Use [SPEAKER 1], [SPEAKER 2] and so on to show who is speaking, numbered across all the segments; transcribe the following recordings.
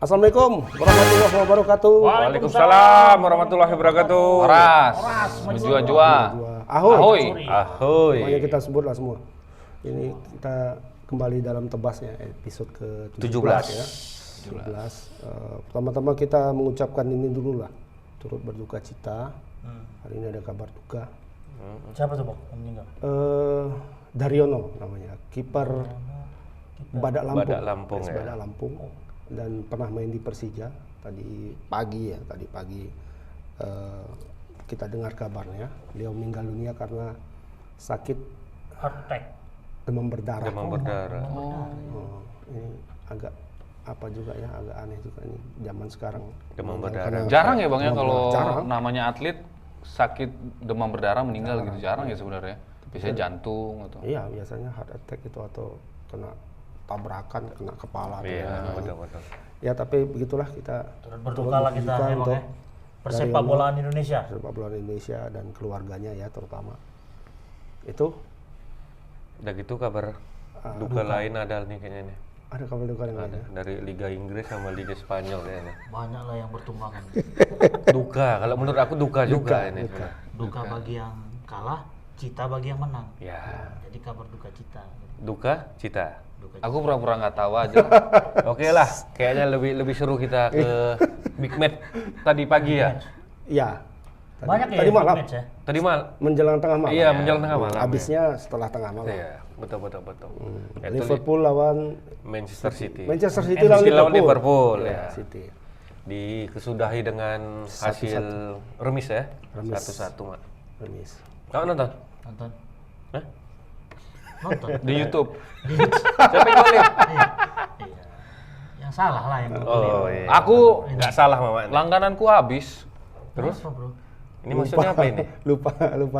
[SPEAKER 1] Assalamualaikum warahmatullahi wabarakatuh.
[SPEAKER 2] Waalaikumsalam warahmatullahi wabarakatuh.
[SPEAKER 3] Oras, menjua-jua.
[SPEAKER 1] Ahoy.
[SPEAKER 2] Ahoy.
[SPEAKER 1] Pokoknya kita sebutlah semua. Ini kita kembali dalam tebasnya episode ke-17 ya. 17. Pertama-tama kita mengucapkan ini dulu lah. Turut berduka cita. Hari ini ada kabar duka.
[SPEAKER 4] Siapa tuh, Bok, yang meninggal?
[SPEAKER 1] Daryono namanya, kiper Badak Lampung.
[SPEAKER 2] Badak Lampung, ya.
[SPEAKER 1] Badak Lampung. Dan pernah main di Persija. Tadi pagi kita dengar kabarnya. Beliau meninggal dunia karena sakit
[SPEAKER 4] Heart attack.
[SPEAKER 1] demam berdarah.
[SPEAKER 2] Demam berdarah.
[SPEAKER 1] Ini agak apa juga ya, agak aneh juga nih zaman sekarang.
[SPEAKER 2] Demam
[SPEAKER 1] Meninggal
[SPEAKER 2] berdarah.
[SPEAKER 1] karena
[SPEAKER 3] Jarang ya Bang ya
[SPEAKER 1] demam
[SPEAKER 3] kalau
[SPEAKER 1] berdarah. Jarang.
[SPEAKER 3] namanya atlet sakit demam berdarah meninggal gitu. Jarang ya sebenarnya. Biasanya jantung atau.
[SPEAKER 1] Iya, biasanya heart attack itu atau kena tabrakan, kena kepala.
[SPEAKER 2] Iya, betul.
[SPEAKER 1] Ya tapi begitulah kita
[SPEAKER 4] Turut berduka lah kita
[SPEAKER 1] berduka
[SPEAKER 4] emang
[SPEAKER 1] untuk
[SPEAKER 4] ya. Persepak bolaan Indonesia.
[SPEAKER 1] sepak bola Indonesia dan keluarganya ya terutama. Itu
[SPEAKER 2] Udah gitu kabar duka lain ada nih kayaknya nih.
[SPEAKER 1] ada kabar duka yang
[SPEAKER 2] Ada
[SPEAKER 1] lainnya.
[SPEAKER 2] dari Liga Inggris sama Liga Spanyol kayaknya.
[SPEAKER 4] Banyak lah yang bertumbangan.
[SPEAKER 2] Duka, kalau menurut aku duka juga ini.
[SPEAKER 4] Duka bagi yang kalah, cita bagi yang menang.
[SPEAKER 2] Ya,
[SPEAKER 4] Jadi kabar duka cita.
[SPEAKER 2] duka cita.
[SPEAKER 4] Duka
[SPEAKER 3] Aku pura-pura nggak tahu aja.
[SPEAKER 2] Oke lah, kayaknya lebih seru kita ke Big Match tadi pagi ya.
[SPEAKER 1] Iya.
[SPEAKER 4] Banyak ya
[SPEAKER 1] Tadi
[SPEAKER 4] yang
[SPEAKER 1] malam
[SPEAKER 4] match ya.
[SPEAKER 2] Tadi mal.
[SPEAKER 1] menjelang tengah malam.
[SPEAKER 2] Iya, menjelang tengah malam.
[SPEAKER 1] Habisnya setelah tengah malam.
[SPEAKER 2] Iya, betul. Itu
[SPEAKER 1] Liverpool lawan
[SPEAKER 2] Manchester City.
[SPEAKER 1] Manchester City
[SPEAKER 2] lawan
[SPEAKER 1] lawan
[SPEAKER 2] Liverpool,
[SPEAKER 1] Ya,
[SPEAKER 2] ya.
[SPEAKER 1] City.
[SPEAKER 2] Dikesudahi dengan hasil remis ya.
[SPEAKER 1] Remis.
[SPEAKER 2] 1-1, Mak.
[SPEAKER 1] Remis.
[SPEAKER 2] Kamu nonton?
[SPEAKER 4] Nonton.
[SPEAKER 2] Hah?
[SPEAKER 4] Nonton.
[SPEAKER 3] Di YouTube.
[SPEAKER 2] Siapa yang golin?
[SPEAKER 4] Iya. Yang salah lah yang golin.
[SPEAKER 2] Oh iya.
[SPEAKER 3] Aku
[SPEAKER 2] nggak salah Mama.
[SPEAKER 3] langgananku habis.
[SPEAKER 4] Terus apa, Bro?
[SPEAKER 2] Ini maksudnya apa ini?
[SPEAKER 1] lupa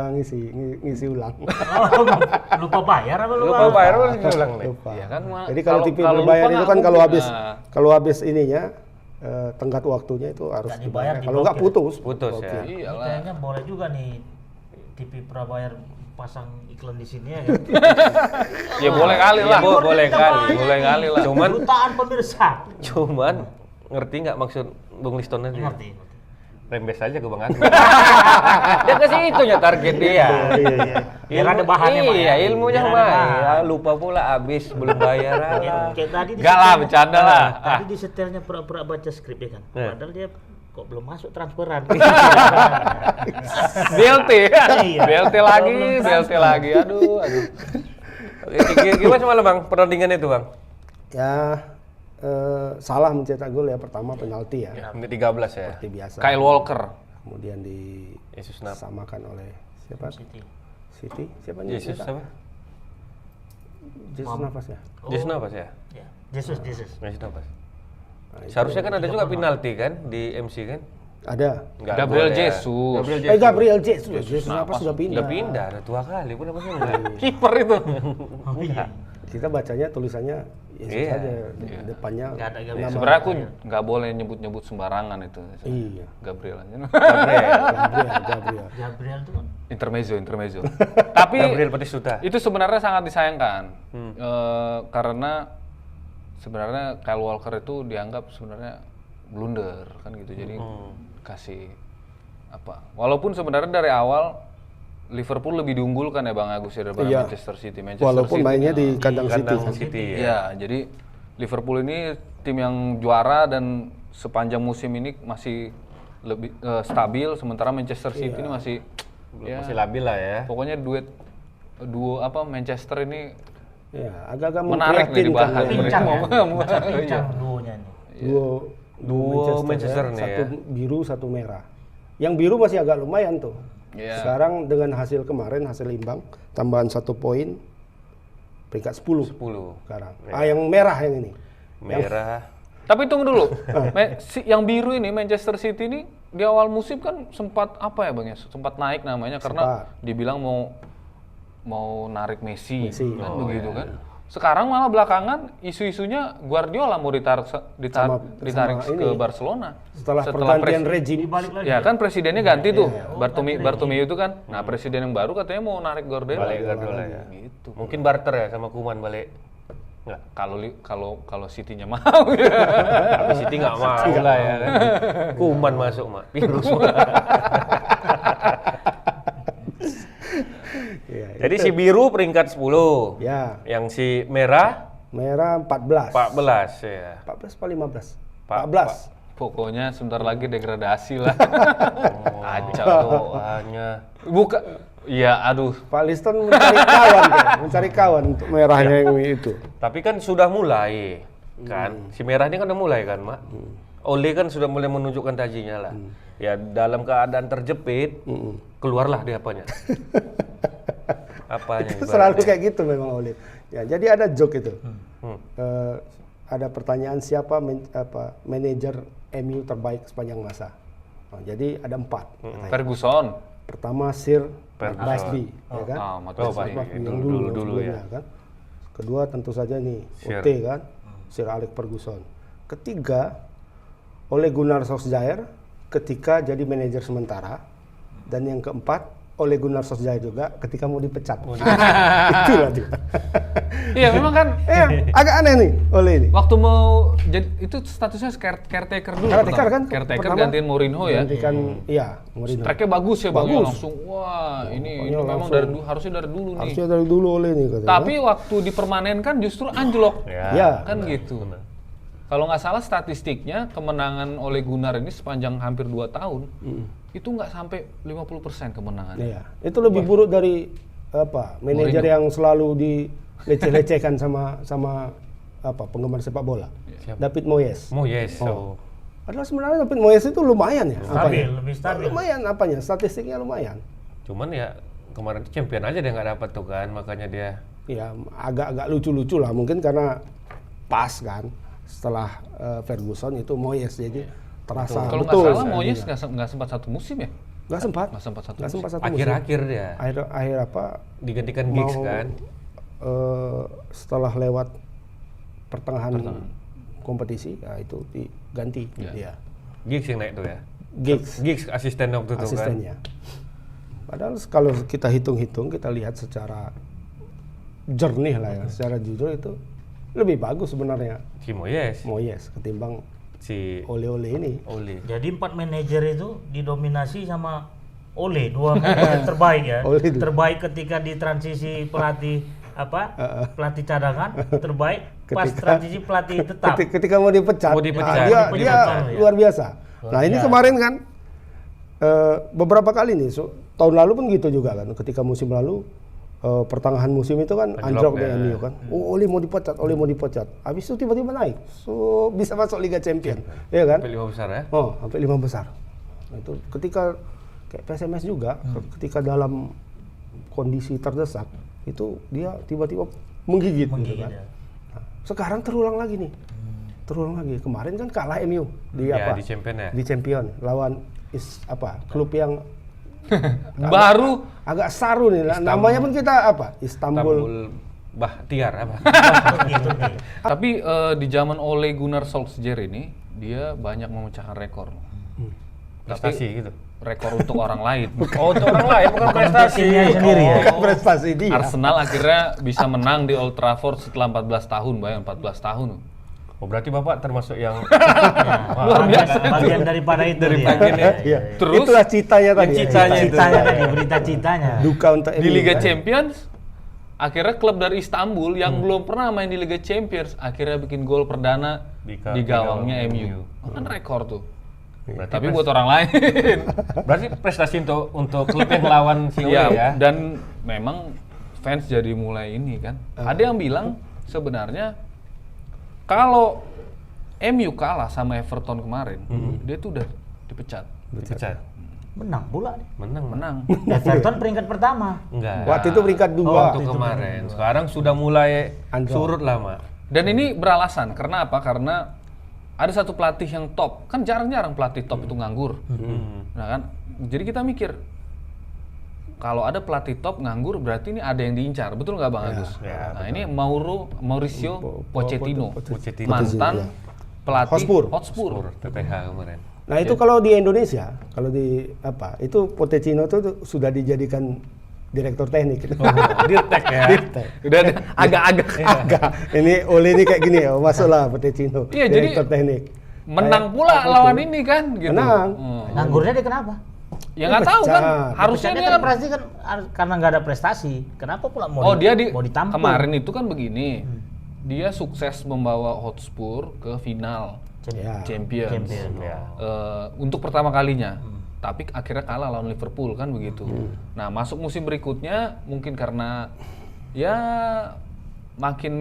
[SPEAKER 1] ngisi ulang.
[SPEAKER 4] Lupa bayar apa
[SPEAKER 2] Lupa bayar harus diulang nih.
[SPEAKER 1] Lupa.
[SPEAKER 3] Iya kan.
[SPEAKER 1] Jadi kalau TV berbayar
[SPEAKER 3] lupa
[SPEAKER 1] itu
[SPEAKER 3] nggak
[SPEAKER 1] kan
[SPEAKER 3] mungkin.
[SPEAKER 1] kalau habis ininya tenggat waktunya itu harus
[SPEAKER 4] Nggak dibayar,
[SPEAKER 1] dibayar. Kalau nggak
[SPEAKER 4] diblokir.
[SPEAKER 1] putus.
[SPEAKER 2] Putus ya.
[SPEAKER 3] Iyalah.
[SPEAKER 4] Kayaknya boleh juga nih TV Prabayar pasang iklan di sini ya kan.
[SPEAKER 3] Ya boleh kali lah.
[SPEAKER 2] Iya, boleh kali.
[SPEAKER 3] Boleh kali lah.
[SPEAKER 4] Jutaan pemirsa.
[SPEAKER 2] Cuman ngerti nggak maksud Bung Liston nanti?
[SPEAKER 4] Ngerti.
[SPEAKER 2] Rembes aja ke Bang Agus. Dia ke situnya target dia.
[SPEAKER 1] Iya.
[SPEAKER 4] Biar ada bahannya, Pak, ya.
[SPEAKER 2] Iya, ilmunya
[SPEAKER 4] Biar ada
[SPEAKER 2] mah.
[SPEAKER 4] bahan.
[SPEAKER 2] Ya, lupa pula habis belum bayar.
[SPEAKER 4] Kayak tadi
[SPEAKER 3] Enggak lah, bercanda lah.
[SPEAKER 4] Tadi di setelnya pura-pura baca skrip ya kan. Padahal dia kok belum masuk transferan.
[SPEAKER 3] BLT.
[SPEAKER 4] Iya.
[SPEAKER 3] BLT lagi. Aduh.
[SPEAKER 2] Gimana semalam Bang pertandingan itu Bang?
[SPEAKER 1] Ya salah mencetak gol ya, pertama penalti ya.
[SPEAKER 2] Menit 13 ya.
[SPEAKER 1] Seperti biasa.
[SPEAKER 3] Kyle Walker.
[SPEAKER 1] Kemudian
[SPEAKER 2] Yesus Nap.
[SPEAKER 1] disamakan oleh siapa?
[SPEAKER 4] City.
[SPEAKER 1] City. Siapa nih?
[SPEAKER 2] Yesus apa?
[SPEAKER 1] Yesus Nafas ya.
[SPEAKER 2] Yesus Nafas ya?
[SPEAKER 4] Ya. Jesus.
[SPEAKER 2] Yesus Nafas.
[SPEAKER 1] Nah, itu
[SPEAKER 2] Seharusnya kan ada juga penalti kan di MC kan?
[SPEAKER 1] ada.
[SPEAKER 2] Nggak
[SPEAKER 3] Gabriel
[SPEAKER 2] boleh.
[SPEAKER 3] Jesus.
[SPEAKER 1] Gabriel Jesus. Jesus Nafas sudah pindah.
[SPEAKER 2] Udah pindah, udah 2 kali pun apa sih enggak?
[SPEAKER 3] Kiper itu.
[SPEAKER 4] Oh iya.
[SPEAKER 1] Kita bacanya tulisannya Yesus
[SPEAKER 2] Iya.
[SPEAKER 1] aja, depannya
[SPEAKER 4] Nggak ada Gabriel.
[SPEAKER 1] nama-
[SPEAKER 3] Sebenarnya aku nggak boleh nyebut sembarangan itu.
[SPEAKER 1] Iya.
[SPEAKER 3] Gabriel aja.
[SPEAKER 1] Gabriel.
[SPEAKER 4] Gabriel tuh kan
[SPEAKER 3] Intermezzo. Tapi
[SPEAKER 2] Gabriel Batistuta.
[SPEAKER 3] itu sebenarnya sangat disayangkan. Karena sebenarnya Kyle Walker itu dianggap sebenarnya blunder kan gitu. Jadi kasih apa? Walaupun sebenarnya dari awal Liverpool lebih diunggulkan ya Bang Agus ya daripada
[SPEAKER 1] Iya.
[SPEAKER 3] Manchester City.
[SPEAKER 1] Walaupun mainnya di kandang City.
[SPEAKER 2] Kandang City ya.
[SPEAKER 3] Iya, jadi Liverpool ini tim yang juara dan sepanjang musim ini masih lebih stabil, sementara Manchester City ini masih
[SPEAKER 2] Masih labil lah ya.
[SPEAKER 3] pokoknya duo apa Manchester ini
[SPEAKER 1] Ya, agak-agak
[SPEAKER 3] menarik nih dibahas.
[SPEAKER 1] memprihatinkan ya.
[SPEAKER 4] pincang ya.
[SPEAKER 3] Iya.
[SPEAKER 4] Pincang duonya nih.
[SPEAKER 2] Duo Manchester nih
[SPEAKER 1] satu
[SPEAKER 2] ya.
[SPEAKER 1] biru, satu merah. Yang biru masih agak lumayan tuh.
[SPEAKER 3] Iya.
[SPEAKER 1] Sekarang dengan hasil kemarin, hasil imbang, tambahan 1 poin, peringkat 10
[SPEAKER 2] 10.
[SPEAKER 1] sekarang. Yang merah yang ini.
[SPEAKER 2] Merah.
[SPEAKER 3] Tapi tunggu dulu, yang biru ini Manchester City ini di awal musim kan sempat apa ya Bang ya? Sempat naik namanya karena dibilang mau narik Messi. Kan begitu kan. Sekarang malah belakangan isu-isunya Guardiola mau ditarik ke Barcelona.
[SPEAKER 1] Setelah pergantian rezim.
[SPEAKER 4] Dibalik lagi.
[SPEAKER 3] Ya kan presidennya ganti tuh, Bartomeu itu kan. Nah presiden yang baru katanya mau narik Guardiola.
[SPEAKER 2] Balik Guardiola ya.
[SPEAKER 3] Gitu.
[SPEAKER 2] Mungkin barter ya sama Koeman balik. Nggak.
[SPEAKER 3] Kalau City-nya mau ya.
[SPEAKER 2] Tapi City nggak mau lah ya kan. Kuman masuk mak, virus.
[SPEAKER 1] Ya,
[SPEAKER 2] Jadi si biru peringkat 10.
[SPEAKER 1] ya,
[SPEAKER 2] Yang si merah
[SPEAKER 1] merah 14.
[SPEAKER 2] 14 ya.
[SPEAKER 1] 14 apa 15?
[SPEAKER 2] Pak-
[SPEAKER 1] 14.
[SPEAKER 3] Pokoknya sebentar lagi degradasi lah.
[SPEAKER 2] Acak doanya.
[SPEAKER 3] Buka. Iya, aduh.
[SPEAKER 1] Pak Liston mencari kawan, kan? Mencari kawan untuk merahnya yang itu.
[SPEAKER 2] Tapi kan sudah mulai kan. Si merah ini kan udah mulai kan, Mak. Ole kan sudah mulai menunjukkan tajinya lah. Ya dalam keadaan terjepit, keluarlah dia apanya. Apanya
[SPEAKER 1] Itu
[SPEAKER 2] ibaratnya.
[SPEAKER 1] selalu kayak gitu memang Oleh. Ya, jadi ada joke itu.
[SPEAKER 2] Hmm.
[SPEAKER 1] Ada pertanyaan siapa manajer MU terbaik sepanjang masa. Oh, jadi ada 4. katanya.
[SPEAKER 3] Ferguson.
[SPEAKER 1] Pertama Sir
[SPEAKER 2] Ferguson.
[SPEAKER 1] Busby, ya kan?
[SPEAKER 3] Ah, Matt
[SPEAKER 2] Oh,
[SPEAKER 3] Busby.
[SPEAKER 2] Pak.
[SPEAKER 1] Busby yang
[SPEAKER 2] Dulu
[SPEAKER 1] sebelumnya,
[SPEAKER 2] ya.
[SPEAKER 1] kan. Kedua tentu saja nih
[SPEAKER 2] Sir.
[SPEAKER 1] OT kan, Sir Alex Ferguson. Ketiga Ole Gunnar Solskjaer ketika jadi manajer sementara, dan yang keempat Ole Gunnar Solskjaer juga ketika mau dipecat. Itulah dia.
[SPEAKER 3] Iya, memang kan
[SPEAKER 1] Agak aneh nih Ole ini.
[SPEAKER 3] waktu mau jadi itu statusnya caretaker dulu.
[SPEAKER 1] Caretaker
[SPEAKER 3] pertama.
[SPEAKER 1] kan?
[SPEAKER 3] Caretaker
[SPEAKER 1] Pertama.
[SPEAKER 3] gantiin Mourinho ya.
[SPEAKER 1] Gantikan, iya, Mourinho.
[SPEAKER 3] Tracknya bagus ya Bang, ya.
[SPEAKER 1] Bagus.
[SPEAKER 3] Langsung wah ini
[SPEAKER 1] Pokoknya
[SPEAKER 3] memang
[SPEAKER 1] langsung.
[SPEAKER 3] dari dulu harusnya dari dulu nih.
[SPEAKER 1] Harusnya dari dulu Ole nih katanya.
[SPEAKER 3] Tapi waktu dipermanenkan justru anjlok.
[SPEAKER 1] Ya.
[SPEAKER 3] Kan gitu. Kalau nggak salah statistiknya kemenangan oleh Gunnar ini sepanjang hampir 2 tahun itu nggak sampai 50% kemenangan.
[SPEAKER 1] Iya, itu lebih buruk dari apa? Manajer
[SPEAKER 3] Mourinho.
[SPEAKER 1] yang selalu dileceh-lecehkan sama penggemar sepak bola.
[SPEAKER 2] Siapa?
[SPEAKER 1] David Moyes.
[SPEAKER 2] Moyes.
[SPEAKER 1] Oh. Padahal sebenarnya David Moyes itu lumayan ya.
[SPEAKER 4] Stabil,
[SPEAKER 1] apanya?
[SPEAKER 4] lebih stabil.
[SPEAKER 1] Lumayan apanya? Statistiknya lumayan.
[SPEAKER 2] Cuman ya kemarin itu champion aja dia nggak dapat tuh kan, makanya dia
[SPEAKER 1] Ya agak lucu-lucu lah mungkin karena pas kan setelah Ferguson itu Moyes jadi terasa
[SPEAKER 3] Kalau nggak
[SPEAKER 1] betul.
[SPEAKER 3] salah Moyes nggak sempat satu musim ya.
[SPEAKER 1] Nggak sempat.
[SPEAKER 3] Nggak sempat satu
[SPEAKER 1] Nggak
[SPEAKER 3] musim.
[SPEAKER 1] sempat satu musim.
[SPEAKER 2] akhir-akhir dia
[SPEAKER 1] Akhir apa?
[SPEAKER 2] digantikan Giggs
[SPEAKER 1] mau,
[SPEAKER 2] kan.
[SPEAKER 1] Setelah lewat pertengahan kompetisi, ya itu diganti dia.
[SPEAKER 2] Giggs yang naik tuh ya.
[SPEAKER 1] Giggs
[SPEAKER 2] asisten waktu itu kan.
[SPEAKER 1] asistennya. Padahal kalau kita hitung-hitung, kita lihat secara jernih lah ya, secara jujur itu lebih bagus sebenarnya
[SPEAKER 2] Si Moyes,
[SPEAKER 1] Moyes ketimbang
[SPEAKER 2] si
[SPEAKER 1] Ole ini.
[SPEAKER 2] Ole.
[SPEAKER 4] Jadi 4 manajer itu didominasi sama Ole, 2 manajer terbaik ya.
[SPEAKER 1] Ole itu.
[SPEAKER 4] Terbaik ketika di transisi pelatih pelatih cadangan, terbaik pas
[SPEAKER 1] Ketika-
[SPEAKER 4] transisi pelatih tetap.
[SPEAKER 1] Ketika mau dipecat,
[SPEAKER 2] Mau dipecat.
[SPEAKER 1] dia
[SPEAKER 4] Dipecat, ya.
[SPEAKER 1] luar biasa. Nah ini
[SPEAKER 4] biasa.
[SPEAKER 1] kemarin kan beberapa kali nih, tahun lalu pun gitu juga kan. Ketika musim lalu pertengahan musim itu kan anjlok
[SPEAKER 2] ya.
[SPEAKER 1] di MU kan. Oh, Ole mau dipecat. Habis itu tiba-tiba naik, so bisa masuk Liga Champion, ya kan?
[SPEAKER 2] Sampai 5 besar ya.
[SPEAKER 1] Oh, sampai 5 besar. Nah, itu ketika kayak PSMS juga, ketika dalam kondisi terdesak, itu dia tiba-tiba menggigit gitu kan.
[SPEAKER 4] ya.
[SPEAKER 1] Nah, sekarang terulang lagi nih. Terulang lagi. Kemarin kan kalah MU di
[SPEAKER 2] Ya,
[SPEAKER 1] apa?
[SPEAKER 2] di champion ya.
[SPEAKER 1] Di Champion lawan klub yang
[SPEAKER 3] Baru
[SPEAKER 1] agak saru nih. Namanya pun kita apa? Istanbul.
[SPEAKER 2] Tambul Bahtiar apa?
[SPEAKER 4] Gitu nih.
[SPEAKER 3] tapi di zaman Ole Gunnar Solskjaer ini dia banyak memecahkan rekor.
[SPEAKER 2] Prestasi gitu.
[SPEAKER 3] Rekor untuk orang lain.
[SPEAKER 2] Oh, untuk orang lain bukan prestasi.
[SPEAKER 4] timnya sendiri ya.
[SPEAKER 1] Prestasi dia.
[SPEAKER 3] Arsenal akhirnya bisa menang di Old Trafford setelah 14 tahun, bayang 14 tahun.
[SPEAKER 2] Oh, berarti Bapak termasuk yang
[SPEAKER 3] Luar biasa.
[SPEAKER 4] Bagian daripada itu
[SPEAKER 2] Dari
[SPEAKER 4] dia.
[SPEAKER 2] bagian ya.
[SPEAKER 1] Iya.
[SPEAKER 3] Terus
[SPEAKER 1] Itulah citanya tadi.
[SPEAKER 2] yang citanya itu.
[SPEAKER 4] Citanya tadi, berita citanya.
[SPEAKER 1] Duka untuk
[SPEAKER 3] di
[SPEAKER 1] MU,
[SPEAKER 3] Liga
[SPEAKER 1] kan?
[SPEAKER 3] Champions akhirnya klub dari Istanbul yang belum pernah main di Liga Champions akhirnya bikin gol perdana
[SPEAKER 2] Di
[SPEAKER 3] di gawangnya MU. Kan rekor tuh.
[SPEAKER 2] Berarti
[SPEAKER 3] Tapi buat orang lain.
[SPEAKER 2] berarti prestasi untuk klub yang lawan si Ole
[SPEAKER 3] Iya,
[SPEAKER 2] ya.
[SPEAKER 3] dan memang fans jadi mulai ini kan. Ada yang bilang sebenarnya kalau MU kalah sama Everton kemarin, dia tuh udah dipecat.
[SPEAKER 2] Dipecat.
[SPEAKER 4] Menang pula.
[SPEAKER 3] Menang.
[SPEAKER 4] Everton peringkat pertama.
[SPEAKER 2] Enggak.
[SPEAKER 1] Waktu itu peringkat 2.
[SPEAKER 2] Waktu kemarin. Sekarang sudah mulai
[SPEAKER 1] Anjlok.
[SPEAKER 2] surut lah, Mak.
[SPEAKER 3] Dan ini beralasan, karena apa? Karena ada satu pelatih yang top, kan jarang-jarang pelatih top itu nganggur. Nah kan, jadi kita mikir, kalau ada pelatih top nganggur berarti ini ada yang diincar, betul nggak Bang Agus?
[SPEAKER 2] ya,
[SPEAKER 3] Nah ini Mauricio Pochettino,
[SPEAKER 1] Pochettino,
[SPEAKER 3] mantan
[SPEAKER 1] ya.
[SPEAKER 3] pelatih
[SPEAKER 1] Hotspur.
[SPEAKER 2] TPH kemarin.
[SPEAKER 1] Nah itu kalau di Indonesia, kalau di itu Pochettino itu sudah dijadikan direktur teknik.
[SPEAKER 2] Dirtek ya.
[SPEAKER 1] Dirtek.
[SPEAKER 3] Udah agak-agak
[SPEAKER 1] Agak. Ini Ole ini kayak gini ya, masuklah Pochettino.
[SPEAKER 3] Iya, jadi
[SPEAKER 1] direktur teknik.
[SPEAKER 3] menang pula lawan ini kan gitu.
[SPEAKER 1] Menang.
[SPEAKER 4] Nganggurnya dia kenapa?
[SPEAKER 3] Ya nggak tahu kan.
[SPEAKER 1] Dipecat.
[SPEAKER 3] Harusnya
[SPEAKER 4] Dipecatnya
[SPEAKER 3] dia kan
[SPEAKER 4] pasti kan karena nggak ada prestasi. Kenapa pula mau mau ditampung?
[SPEAKER 3] kemarin itu kan begini. Dia sukses membawa Hotspur ke final Champions. Untuk pertama kalinya. Tapi akhirnya kalah lawan Liverpool kan begitu. Nah, masuk musim berikutnya mungkin karena ya makin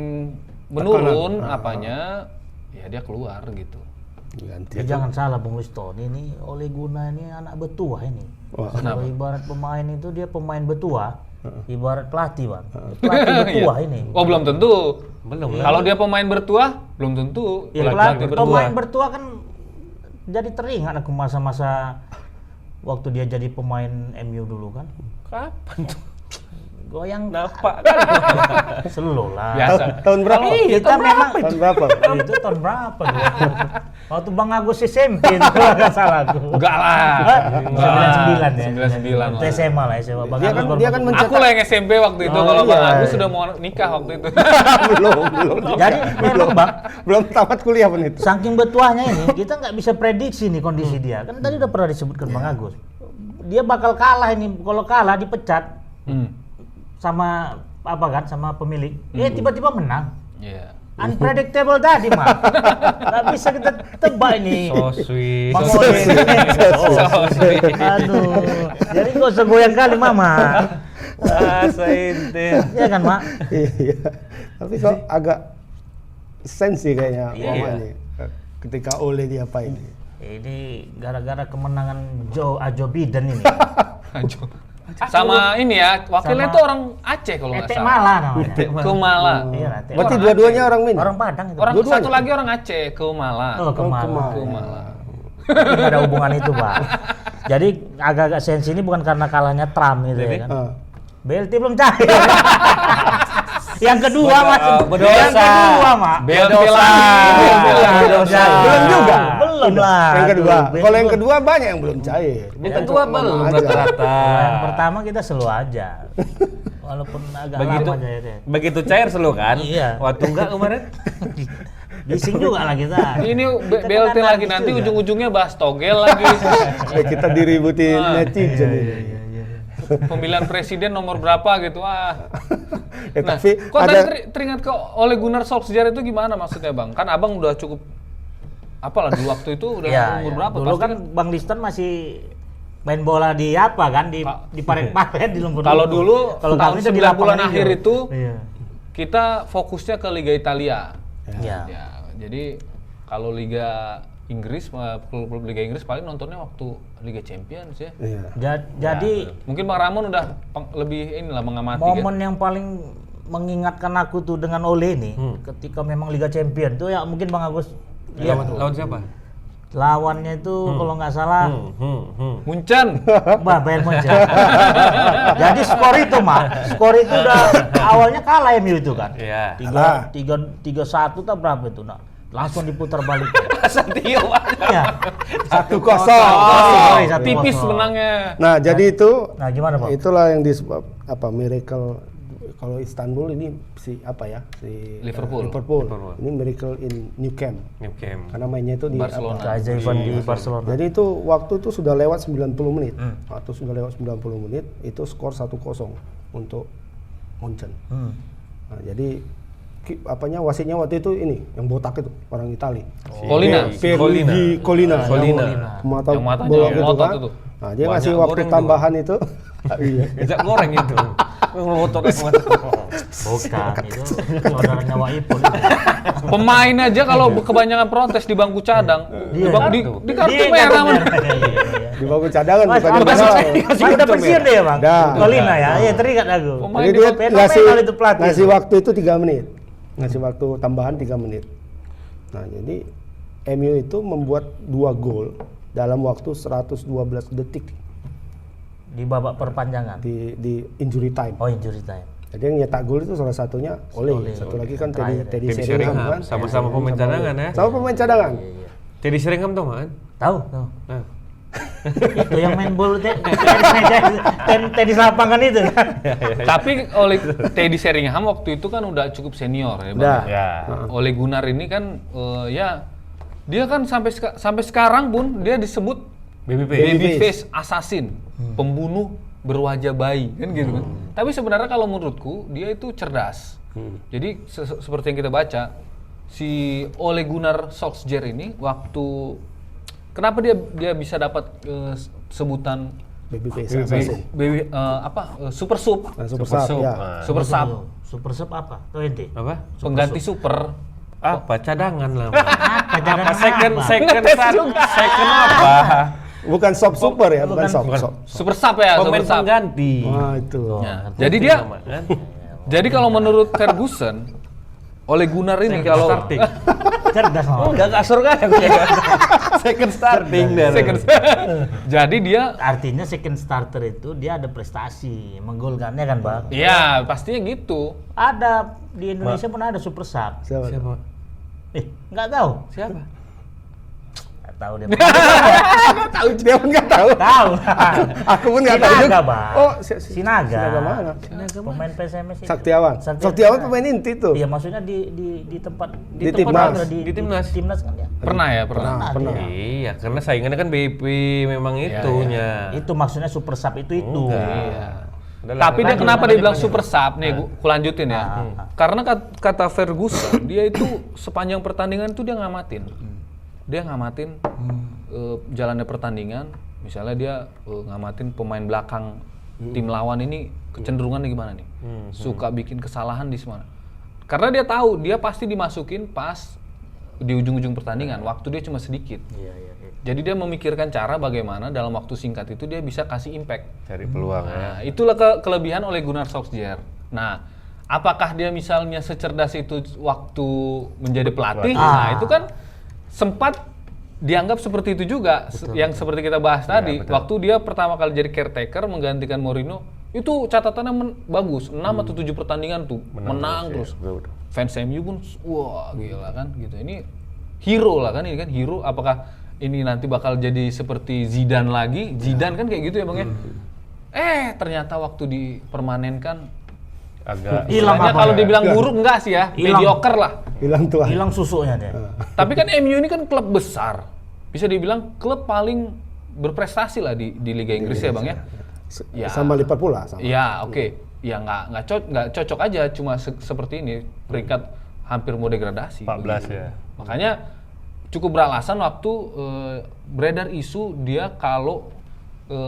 [SPEAKER 3] menurun apanya, ya dia keluar gitu.
[SPEAKER 1] Ganti.
[SPEAKER 4] Jangan salah Bung Liston, ini Ole Gunnar ini anak betua ini. Kalau ibarat pemain itu dia pemain betua, ibarat pelatih Bang. Pelatih betua ini.
[SPEAKER 3] Oh, belum tentu.
[SPEAKER 2] Belum.
[SPEAKER 3] Kalau dia pemain bertua, belum tentu.
[SPEAKER 4] Ya, pemain bertua kan jadi teringat aku masa-masa waktu dia jadi pemain MU dulu kan.
[SPEAKER 2] Kapan tuh?
[SPEAKER 4] Goyang
[SPEAKER 2] Napak
[SPEAKER 4] Selo lah.
[SPEAKER 3] Biasa.
[SPEAKER 1] Tahun berapa?
[SPEAKER 4] Kita memang
[SPEAKER 1] Tahun berapa?
[SPEAKER 4] itu tahun berapa? Waktu Bang Agus SMP itu kalau nggak salah aku.
[SPEAKER 3] Enggak lah.
[SPEAKER 4] 99 ya.
[SPEAKER 3] 99 lah.
[SPEAKER 4] Itu SMA lah SMA. Bang
[SPEAKER 1] Dia
[SPEAKER 4] Agus
[SPEAKER 1] kan
[SPEAKER 4] baru
[SPEAKER 1] dia kan
[SPEAKER 4] masuk.
[SPEAKER 1] mencetak
[SPEAKER 3] Aku lah yang SMP waktu itu,
[SPEAKER 1] Oh,
[SPEAKER 3] kalau Bang
[SPEAKER 1] iya.
[SPEAKER 3] Agus sudah mau nikah waktu itu.
[SPEAKER 1] belum.
[SPEAKER 4] Jadi memang Bang,
[SPEAKER 1] Belum tamat kuliah pun itu.
[SPEAKER 4] saking betuahnya ini kita nggak bisa prediksi nih kondisi dia. Kan tadi udah pernah disebutkan Bang Agus. Dia bakal kalah ini. Kalau kalah dipecat sama apa kan sama pemilik. Tiba-tiba menang.
[SPEAKER 3] Iya.
[SPEAKER 4] Unpredictable tadi mah. Nggak bisa kita tebak ini.
[SPEAKER 2] So sweet.
[SPEAKER 4] Bang Ole. Aduh. Jadi nggak usah goyang kali mama.
[SPEAKER 2] Saintin.
[SPEAKER 4] Iya kan mak?
[SPEAKER 1] Iya. Tapi kok agak sensi kayaknya
[SPEAKER 4] Iya.
[SPEAKER 1] Mama ini. Ketika Ole diapain.
[SPEAKER 4] Ini gara-gara kemenangan Joe Biden ini.
[SPEAKER 3] Sama ini ya, wakilnya
[SPEAKER 4] Sama
[SPEAKER 3] itu orang Aceh kalau nggak
[SPEAKER 4] Etek
[SPEAKER 3] salah.
[SPEAKER 4] Mala namanya.
[SPEAKER 3] Kumala.
[SPEAKER 4] Iya, Etek.
[SPEAKER 1] Berarti dua-duanya orang Minang.
[SPEAKER 4] Orang Padang itu.
[SPEAKER 3] Orang
[SPEAKER 1] Dua-duanya?
[SPEAKER 3] satu lagi orang Aceh, Kumala.
[SPEAKER 4] Oh, Kemala.
[SPEAKER 3] Kumala.
[SPEAKER 4] Tidak ada hubungan itu, Pak. Jadi agak-agak sensi ini bukan karena kalahnya Trump gitu ya kan. BLT belum cair. Yang kedua Mas. Yang kedua, Mak.
[SPEAKER 3] BLT lagi.
[SPEAKER 4] Belum juga. Belum lah.
[SPEAKER 1] Yang kedua.
[SPEAKER 4] Aduh,
[SPEAKER 1] Kalau yang kedua banyak yang belum cair.
[SPEAKER 2] Yang kedua belum
[SPEAKER 1] aja.
[SPEAKER 2] rata-rata.
[SPEAKER 4] Yang pertama kita slow aja. Walaupun agak
[SPEAKER 2] Begitu
[SPEAKER 4] lama aja ya.
[SPEAKER 2] begitu cair selalu kan?
[SPEAKER 4] Iya.
[SPEAKER 2] Waktu enggak kemarin?
[SPEAKER 4] Bising juga lah kita.
[SPEAKER 3] Ini
[SPEAKER 4] Kita
[SPEAKER 3] BLT
[SPEAKER 4] kan
[SPEAKER 3] lagi
[SPEAKER 4] artis
[SPEAKER 3] nanti
[SPEAKER 4] juga.
[SPEAKER 3] ujung-ujungnya bahas togel lagi.
[SPEAKER 1] Kita diributin netizen ini.
[SPEAKER 3] Pemilihan presiden nomor berapa gitu. Nah,
[SPEAKER 1] Tapi
[SPEAKER 3] kok
[SPEAKER 1] ada
[SPEAKER 3] tadi teringat ke Ole Gunnar Solskjaer itu gimana maksudnya Bang? Kan Abang udah cukup apalah di waktu itu udah umur berapa?
[SPEAKER 4] Dulu
[SPEAKER 3] Pasti
[SPEAKER 4] kan Bang Liston masih main bola di apa kan di paret-paret di lumpur.
[SPEAKER 3] Kalau dulu
[SPEAKER 4] kalau
[SPEAKER 3] tahun
[SPEAKER 4] kami itu di
[SPEAKER 3] 90-an
[SPEAKER 4] lapangan
[SPEAKER 3] akhir
[SPEAKER 4] hijau.
[SPEAKER 3] itu
[SPEAKER 4] Iya.
[SPEAKER 3] kita fokusnya ke Liga Italia.
[SPEAKER 4] Iya.
[SPEAKER 3] Ya, jadi kalau Liga Inggris, klub-klub Liga Inggris paling nontonnya waktu Liga Champions ya.
[SPEAKER 1] iya.
[SPEAKER 4] Jadi
[SPEAKER 3] Mungkin Bang Ramon udah lebih inilah mengamati
[SPEAKER 4] momen yang paling mengingatkan aku tuh dengan Ole ini ketika memang Liga Champion tuh ya mungkin Bang Agus lihat tuh.
[SPEAKER 2] Lawan siapa?
[SPEAKER 4] Lawannya itu kalau nggak salah
[SPEAKER 3] Munchen.
[SPEAKER 4] Bayern Munchen. Jadi skor itu itu udah awalnya kalah MU itu kan.
[SPEAKER 2] Iya.
[SPEAKER 4] 3-1 tak berapa itu nah. Langsung diputar balik.
[SPEAKER 3] Satio.
[SPEAKER 4] Ya.
[SPEAKER 1] 1-0.
[SPEAKER 3] Tipis menangnya.
[SPEAKER 1] Nah, jadi itu
[SPEAKER 4] Nah, gimana, Pak?
[SPEAKER 1] itulah yang disebut apa miracle kalau Istanbul ini si
[SPEAKER 3] Liverpool.
[SPEAKER 1] Ini miracle in New Camp.
[SPEAKER 2] New Camp.
[SPEAKER 1] Karena mainnya itu di
[SPEAKER 3] Barcelona.
[SPEAKER 4] Keajaiban di Barcelona.
[SPEAKER 1] Jadi itu waktu itu sudah lewat 90 menit. Waktu sudah lewat 90 menit itu skor 1-0 untuk Munchen. Nah, jadi wasitnya waktu itu ini yang botak itu orang Itali.
[SPEAKER 3] Colina.
[SPEAKER 1] Pierluigi Collina. Mata
[SPEAKER 3] Yang matanya
[SPEAKER 1] bola gitu
[SPEAKER 3] ngotot
[SPEAKER 1] kan.
[SPEAKER 3] itu.
[SPEAKER 1] Nah, dia
[SPEAKER 2] Banyak
[SPEAKER 1] ngasih waktu
[SPEAKER 2] goreng
[SPEAKER 1] tambahan itu. Iya.
[SPEAKER 2] Ejak goreng itu. Ngotot
[SPEAKER 4] Bukan, itu saudaranya Waipul itu.
[SPEAKER 3] Pemain aja kalau kebanyakan protes di bangku cadang, di kartu
[SPEAKER 4] Dia
[SPEAKER 3] merah.
[SPEAKER 4] kartu
[SPEAKER 3] Man.
[SPEAKER 4] merah. Iya.
[SPEAKER 1] Di bangku cadangan bukan di
[SPEAKER 4] Mas
[SPEAKER 1] dalam.
[SPEAKER 4] udah pensiun deh ya Bang?
[SPEAKER 1] Dah.
[SPEAKER 4] Colina ya? Iya teringat aku.
[SPEAKER 3] Pemain
[SPEAKER 1] Jadi
[SPEAKER 3] di
[SPEAKER 1] dia
[SPEAKER 4] fenomenal itu pelatih.
[SPEAKER 1] ngasih waktu itu 3 menit. Ngasih waktu tambahan 3 menit. Nah, jadi MU itu membuat 2 gol dalam waktu 112 detik
[SPEAKER 4] Di babak perpanjangan.
[SPEAKER 1] di injury time.
[SPEAKER 4] Oh, injury time.
[SPEAKER 1] Jadi yang nyetak gol itu salah satunya Ole, satu lagi kan
[SPEAKER 4] Terakhir,
[SPEAKER 1] Teddy
[SPEAKER 2] Teddy
[SPEAKER 1] Sheringham
[SPEAKER 2] Sheringham,
[SPEAKER 1] kan.
[SPEAKER 2] sama-sama pemain cadangan ya.
[SPEAKER 1] Sama pemain cadangan.
[SPEAKER 2] Teddy Sheringham tuh man.
[SPEAKER 4] Tahu?
[SPEAKER 2] Nah,
[SPEAKER 4] Itu yang main bola tenis lapangan itu kan.
[SPEAKER 3] Tapi oleh Teddy Sheringham waktu itu kan udah cukup senior ya, Bang.
[SPEAKER 1] Udah.
[SPEAKER 2] Ya.
[SPEAKER 3] Ole Gunnar ini kan ya dia kan sampai sekarang pun dia disebut babyface assassin, pembunuh berwajah bayi kan gitu kan. Tapi sebenarnya kalau menurutku dia itu cerdas. Jadi seperti yang kita baca, si Ole Gunnar Solskjaer ini waktu kenapa dia bisa dapat sebutan
[SPEAKER 1] Babyface.
[SPEAKER 3] super sub.
[SPEAKER 1] Super Sub, ya.
[SPEAKER 3] Super sub.
[SPEAKER 4] Super sub apa? Tuh ente.
[SPEAKER 2] Apa?
[SPEAKER 3] Pengganti super.
[SPEAKER 2] Apa cadangan lah.
[SPEAKER 4] Apa jangan
[SPEAKER 2] Second apa?
[SPEAKER 1] Bukan sub super ya, bukan sub.
[SPEAKER 3] Super sub ya,
[SPEAKER 2] Pemain
[SPEAKER 3] super sub.
[SPEAKER 2] pengganti.
[SPEAKER 1] Wah, itu.
[SPEAKER 3] Ya, jadi dia
[SPEAKER 2] Kan?
[SPEAKER 3] jadi kalau menurut Ferguson Ole Gunnar ini kalau
[SPEAKER 2] Starting.
[SPEAKER 4] cerdas
[SPEAKER 2] Oh,
[SPEAKER 4] loh.
[SPEAKER 2] enggak kasur kan? Second starting dia.
[SPEAKER 3] jadi dia
[SPEAKER 4] Artinya second starter itu dia ada prestasi, menggolkannya kan, Bang.
[SPEAKER 3] ya pastinya gitu.
[SPEAKER 4] Ada di Indonesia pun ada super sub.
[SPEAKER 1] Siapa?
[SPEAKER 4] Nggak tahu.
[SPEAKER 2] Siapa?
[SPEAKER 4] Nggak tahu dia.
[SPEAKER 1] Tahu dia pun nggak tahu.
[SPEAKER 4] Tahu.
[SPEAKER 1] Aku pun nggak tahu.
[SPEAKER 4] Sinaga, Bang.
[SPEAKER 1] Oh,
[SPEAKER 4] Sinaga.
[SPEAKER 1] Sinaga mana?
[SPEAKER 4] Pemain PSMS itu.
[SPEAKER 1] Saktiawan. Saktiawan pemain inti tuh.
[SPEAKER 4] Iya, maksudnya di tempat
[SPEAKER 1] Di
[SPEAKER 4] tempat
[SPEAKER 1] timnas.
[SPEAKER 4] ada,
[SPEAKER 2] Di timnas.
[SPEAKER 4] Timnas kan ya.
[SPEAKER 3] Pernah ya, pernah.
[SPEAKER 1] Pernah.
[SPEAKER 2] Iya, karena saingannya kan BP memang itunya.
[SPEAKER 4] Itu maksudnya super sub itu.
[SPEAKER 2] Iya. Udahlah,
[SPEAKER 3] Tapi dia
[SPEAKER 2] lanjut.
[SPEAKER 3] kenapa dia bilang super sub nih, ku lanjutin ya. Karena kata Ferguson, dia itu sepanjang pertandingan itu dia ngamatin. Dia ngamatin jalannya pertandingan, misalnya dia ngamatin pemain belakang tim lawan ini kecenderungannya gimana nih. Suka bikin kesalahan di mana. Karena dia tahu dia pasti dimasukin pas di ujung-ujung pertandingan, waktu dia cuma sedikit. Jadi dia memikirkan cara bagaimana dalam waktu singkat itu dia bisa kasih impact.
[SPEAKER 2] Cari peluang ya.
[SPEAKER 3] Nah, itulah kelebihan oleh Gunnar Solskjaer. Nah, apakah dia misalnya secerdas itu waktu menjadi pelatih? Nah, itu kan sempat dianggap seperti itu juga, yang seperti kita bahas tadi.
[SPEAKER 2] betul.
[SPEAKER 3] Waktu dia pertama kali jadi caretaker menggantikan Mourinho, itu catatannya bagus. 6 atau 7 pertandingan tuh menang terus.
[SPEAKER 2] Betul.
[SPEAKER 3] Fans MU pun wah gila kan gitu. Ini hero lah kan, ini kan hero. Apakah ini nanti bakal jadi seperti Zidane lagi? Zidane kan kayak gitu ya Bang ya. Ternyata waktu dipermanenkan
[SPEAKER 2] Agak
[SPEAKER 4] Hilang
[SPEAKER 3] istilahnya
[SPEAKER 4] apa
[SPEAKER 3] kalau
[SPEAKER 4] ya?
[SPEAKER 3] dibilang buruk enggak sih ya,
[SPEAKER 4] Hilang.
[SPEAKER 3] mediocre lah.
[SPEAKER 1] Hilang tuh.
[SPEAKER 4] Hilang susunya dia.
[SPEAKER 3] Tapi kan MU ini kan klub besar. Bisa dibilang klub paling berprestasi lah di Liga Inggris ya Bang ya. Ya.
[SPEAKER 1] Sama Liverpool lah. Sama.
[SPEAKER 3] Ya, oke. Ya nggak cocok aja cuma seperti ini, peringkat hampir mau degradasi.
[SPEAKER 2] 14 ya.
[SPEAKER 3] Makanya cukup beralasan waktu beredar isu dia kalau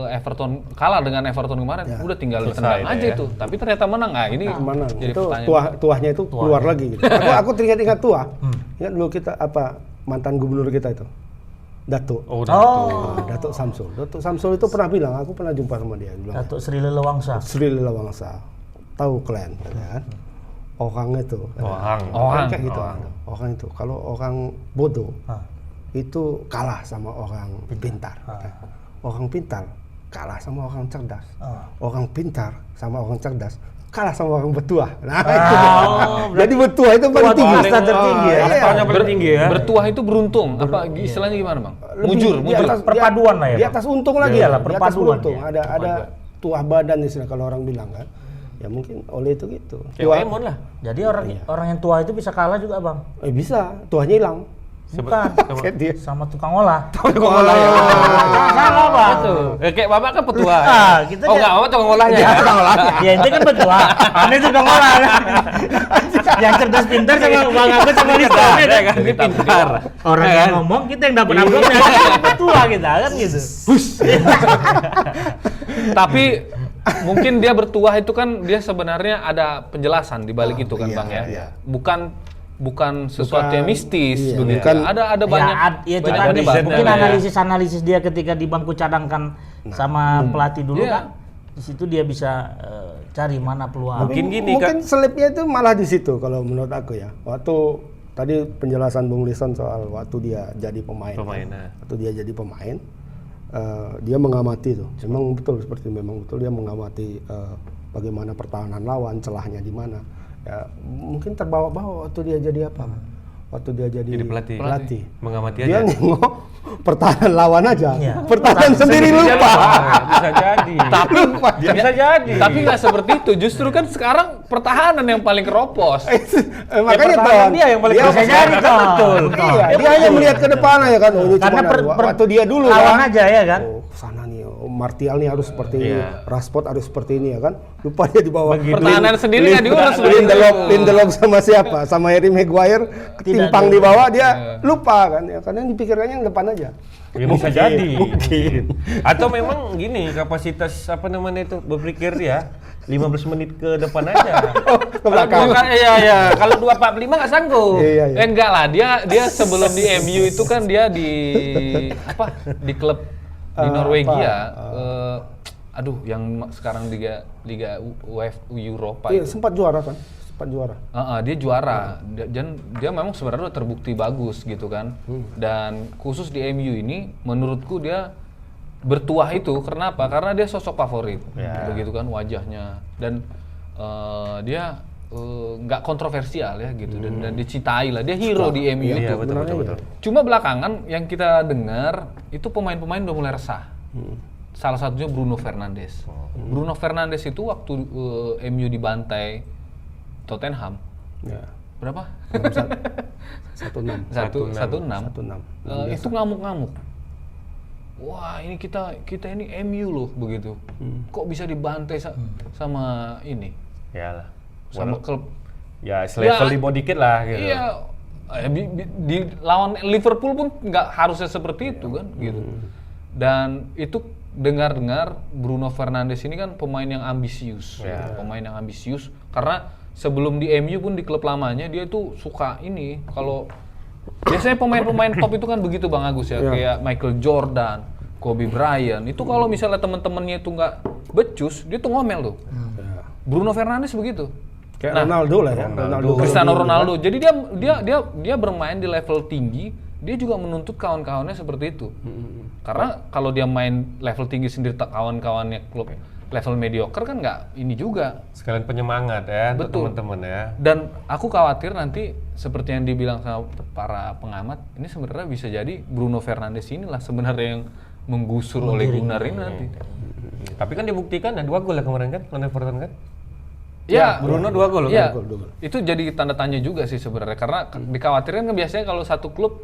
[SPEAKER 3] Everton kalah dengan Everton kemarin, udah tinggal ditendang
[SPEAKER 2] Selesai
[SPEAKER 3] aja
[SPEAKER 2] ya.
[SPEAKER 3] itu. Tapi ternyata menang. Nah, ini
[SPEAKER 1] Mana?
[SPEAKER 3] jadi
[SPEAKER 1] Itu
[SPEAKER 3] pertanyaan.
[SPEAKER 1] tuahnya itu keluar lagi gitu. Aku teringat tuah. Ingat dulu kita mantan gubernur kita itu. Datuk.
[SPEAKER 2] Oh,
[SPEAKER 1] Datuk Samsul. Datuk Samsul itu pernah bilang, aku pernah jumpa sama dia. Dia bilang,
[SPEAKER 4] Datuk Sri Lelewangsa.
[SPEAKER 1] Sri Lelawangsa. Tahu kalian, kan? Orang itu.
[SPEAKER 2] Orang.
[SPEAKER 1] Kayak gitu. Orang itu. Kalau orang bodoh, itu kalah sama orang pintar. Orang pintar kalah sama orang cerdas. Orang pintar sama orang cerdas kalah sama orang bertuah. Nah, itu. Jadi bertuah itu paling tinggi.
[SPEAKER 4] Kasta tertinggi ya.
[SPEAKER 2] Kastanya paling tinggi ya.
[SPEAKER 3] Bertuah itu beruntung. Apa istilahnya gimana, Bang? Mujur.
[SPEAKER 1] Di atas,
[SPEAKER 4] Perpaduan lah ya,
[SPEAKER 1] Di
[SPEAKER 4] Bang.
[SPEAKER 1] atas untung lagi.
[SPEAKER 4] Iyalah,
[SPEAKER 1] Di atas
[SPEAKER 4] perpaduan
[SPEAKER 1] untung.
[SPEAKER 4] ya.
[SPEAKER 1] Ada tuah badan istilah kalau orang bilang kan. Ya mungkin oleh itu gitu.
[SPEAKER 2] Kayak Emon lah.
[SPEAKER 4] Jadi orang yang tua itu bisa kalah juga, Bang.
[SPEAKER 1] Bisa, tuahnya hilang.
[SPEAKER 4] Bukan.
[SPEAKER 1] Kayak dia.
[SPEAKER 4] Sama tukang olah.
[SPEAKER 2] Tukang olah ya.
[SPEAKER 4] Salah, Bang.
[SPEAKER 2] Kayak Bapak kan petua.
[SPEAKER 4] Kita
[SPEAKER 2] Oh enggak, Bapak tukang olahnya ya.
[SPEAKER 4] Ya itu kan betua. Anda tukang olah. Yang cerdas pintar sama Bang Agus sama Lisa.
[SPEAKER 2] Ya kan, ini pintar.
[SPEAKER 4] Orang yang ngomong kita yang dapat amplopnya. Betua kita kan gitu.
[SPEAKER 3] Tapi mungkin dia bertuah itu kan dia sebenarnya ada penjelasan di balik itu kan,
[SPEAKER 1] iya,
[SPEAKER 3] Bang ya.
[SPEAKER 1] iya.
[SPEAKER 3] Bukan sesuatu yang mistis
[SPEAKER 1] iya,
[SPEAKER 3] begitu.
[SPEAKER 1] bukan.
[SPEAKER 3] Ada banyak.
[SPEAKER 4] Ya itu
[SPEAKER 3] banyak
[SPEAKER 4] tadi
[SPEAKER 3] debat.
[SPEAKER 4] mungkin
[SPEAKER 2] ya.
[SPEAKER 4] analisis dia ketika di bangku cadangkan sama pelatih dulu
[SPEAKER 3] Iya.
[SPEAKER 4] kan. Di situ dia bisa cari mana peluang.
[SPEAKER 2] Mungkin gini,
[SPEAKER 1] Mungkin selipnya itu malah di situ kalau menurut aku ya. Waktu tadi penjelasan Bung Lison soal waktu dia jadi pemain. Waktu dia jadi pemain, dia mengamati tuh. Memang betul dia mengamati bagaimana pertahanan lawan, celahnya di mana. Ya, mungkin terbawa-bawa waktu dia jadi apa. waktu dia jadi
[SPEAKER 2] pelatih. Mengamati
[SPEAKER 1] dia
[SPEAKER 2] aja.
[SPEAKER 1] nengok pertahanan lawan aja,
[SPEAKER 4] Iya.
[SPEAKER 1] pertahanan sendiri lupa.
[SPEAKER 2] Bisa jadi. Bisa jadi.
[SPEAKER 3] Tapi nggak seperti itu. Justru kan sekarang pertahanan yang paling keropos.
[SPEAKER 1] Makanya
[SPEAKER 2] pertahanan dia yang paling
[SPEAKER 1] dia
[SPEAKER 4] bisa jadi toh.
[SPEAKER 2] Betul.
[SPEAKER 1] Iya, dia hanya melihat ke depan aja kan. Oh, ini
[SPEAKER 4] Karena
[SPEAKER 1] cuma waktu dia dulu
[SPEAKER 4] lawan
[SPEAKER 1] kan.
[SPEAKER 4] aja ya kan.
[SPEAKER 1] Oh, sana nih, Martial nih harus seperti ini,
[SPEAKER 2] Iya.
[SPEAKER 1] Rashford harus seperti ini ya kan. Lupa dia di bawah.
[SPEAKER 3] Pertahanan sendiri nggak diurus.
[SPEAKER 1] Lindelof sama siapa? Sama Harry Maguire ketimpang di bawah dia lupa kan ya, karena yang dipikirkannya yang depan aja.
[SPEAKER 2] Ya bisa jadi. Mungkin. Atau memang gini, kapasitas apa namanya itu berpikir dia 15 menit ke depan aja.
[SPEAKER 1] Ke belakang.
[SPEAKER 2] Iya. Kalau 2:45 nggak sanggup.
[SPEAKER 1] Iya.
[SPEAKER 3] Enggak lah, dia sebelum di MU itu kan dia di di klub di Norwegia. Aduh, yang sekarang Liga UEFA Eropa
[SPEAKER 1] Iya,
[SPEAKER 3] itu.
[SPEAKER 1] sempat juara kan? Sempat juara.
[SPEAKER 3] Dia juara dan dia memang sebenarnya udah terbukti bagus gitu kan. Dan khusus di MU ini menurutku dia bertuah itu kenapa? Karena dia sosok favorit, begitu kan wajahnya dan dia nggak kontroversial ya gitu dan dicintai lah, dia hero di MU itu.
[SPEAKER 2] Iya, betul.
[SPEAKER 3] Cuma belakangan yang kita dengar itu pemain-pemain udah mulai resah. Salah satunya Bruno Fernandes. Bruno Fernandes itu waktu MU dibantai Tottenham.
[SPEAKER 1] Ya.
[SPEAKER 3] Berapa?
[SPEAKER 1] 1-6.
[SPEAKER 3] 1-6. Itu ngamuk-ngamuk. Wah, ini kita ini MU loh begitu. Kok bisa dibantai sama ini?
[SPEAKER 2] Iyalah.
[SPEAKER 3] Sama klub.
[SPEAKER 2] Ya, selevel di bawah dikit lah gitu.
[SPEAKER 3] Iya. Di lawan Liverpool pun nggak harusnya seperti itu kan gitu. Dan itu dengar-dengar Bruno Fernandes ini kan pemain yang ambisius. Pemain yang ambisius karena sebelum di MU pun di klub lamanya dia itu suka ini kalau biasanya pemain-pemain top itu kan begitu Bang Agus ya, kayak Michael Jordan, Kobe Bryant. Itu kalau misalnya teman-temannya itu nggak becus, dia tuh ngomel tuh. Bruno Fernandes begitu.
[SPEAKER 1] Kayak Ronaldo lah ya.
[SPEAKER 3] Cristiano Ronaldo. Jadi dia bermain di level tinggi, dia juga menuntut kawan-kawannya seperti itu. Karena kalau dia main level tinggi sendiri kawan-kawannya klub level mediocre kan nggak ini juga.
[SPEAKER 2] Sekalian penyemangat ya untuk teman-teman ya.
[SPEAKER 3] Dan aku khawatir nanti seperti yang dibilang sama para pengamat, ini sebenarnya bisa jadi Bruno Fernandes inilah sebenarnya yang menggusur oleh Gunnar ini nanti.
[SPEAKER 2] Tapi kan dibuktikan ada 2 gol ya kemarin kan lawan Everton kan?
[SPEAKER 3] Ya,
[SPEAKER 2] Bruno 2 gol
[SPEAKER 3] ya,
[SPEAKER 2] kan?
[SPEAKER 3] itu jadi tanda tanya juga sih sebenarnya karena dikhawatirkan kan biasanya kalau satu klub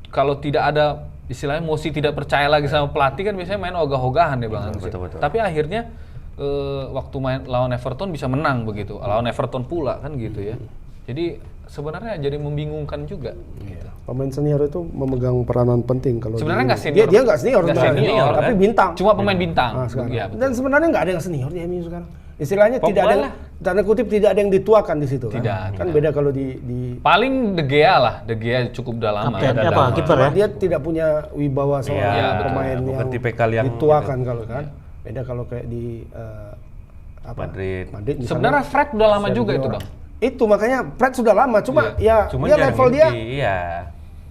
[SPEAKER 3] kalau tidak ada istilahnya Mosi tidak percaya lagi sama pelatih kan biasanya main ogah-ogahan ya Bang Agus.
[SPEAKER 2] Betul.
[SPEAKER 3] Tapi akhirnya waktu main lawan Everton bisa menang begitu. Lawan Everton pula kan gitu ya. Jadi sebenarnya jadi membingungkan juga. Gitu.
[SPEAKER 1] Pemain senior itu memegang peranan penting kalau
[SPEAKER 3] sebenarnya nggak senior.
[SPEAKER 1] Dia nggak senior, tapi
[SPEAKER 3] kan?
[SPEAKER 1] bintang.
[SPEAKER 3] Cuma pemain bintang.
[SPEAKER 1] Ya, dan sebenarnya nggak ada yang senior di MU sekarang. Istilahnya tidak ada yang, tanda kutip tidak ada yang dituakan di situ kan. Kan beda kalau di
[SPEAKER 3] paling De Gea lah. De Gea cukup udah lama.
[SPEAKER 4] Kiper ya.
[SPEAKER 1] Dia tidak punya wibawa seorang pemain yang dituakan kalau kan. Beda kalau kayak di
[SPEAKER 2] Madrid
[SPEAKER 1] misalnya.
[SPEAKER 3] Sebenarnya Fred udah lama juga itu Bang.
[SPEAKER 1] Itu makanya Fred sudah lama, cuma dia level dia.
[SPEAKER 2] Iya.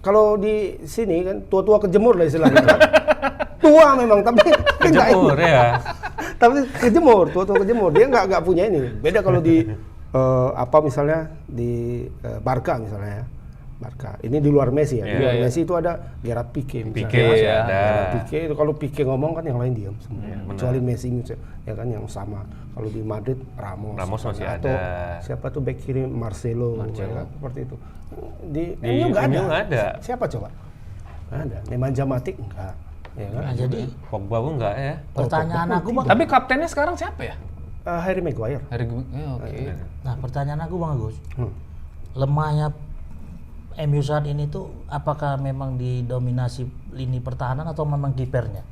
[SPEAKER 1] Kalau di sini kan tua-tua kejemur lah istilahnya. Tua memang tapi
[SPEAKER 2] kejemur ya.
[SPEAKER 1] Tapi kejemur, tua-tua kejemur. Dia nggak punya ini. Beda kalau di misalnya di Barca misalnya ya. Barca. Ini di luar Messi ya. Di luar Messi itu ada Gerard Pique misalnya.
[SPEAKER 2] Pique masih ada.
[SPEAKER 1] Gerard Pique itu kalau Pique ngomong kan yang lain diam semua. Kecuali Messi ya kan yang sama. Kalau di Madrid Ramos
[SPEAKER 2] masih
[SPEAKER 1] atau
[SPEAKER 2] ada.
[SPEAKER 1] siapa tuh bek kiri Marcelo. Ya kan? Seperti itu. Di MU nggak ada. Siapa coba? Nggak ada. Nemanja Matic enggak. Ya kan?
[SPEAKER 4] Nah, jadi
[SPEAKER 2] Pogba pun enggak ya.
[SPEAKER 4] pertanyaan aku Bang.
[SPEAKER 3] Tapi kaptennya sekarang siapa ya?
[SPEAKER 1] Harry Maguire.
[SPEAKER 3] Oke.
[SPEAKER 4] Nah, pertanyaan aku Bang Agus. Lemahnya MU saat ini tuh apakah memang didominasi lini pertahanan atau memang kipernya?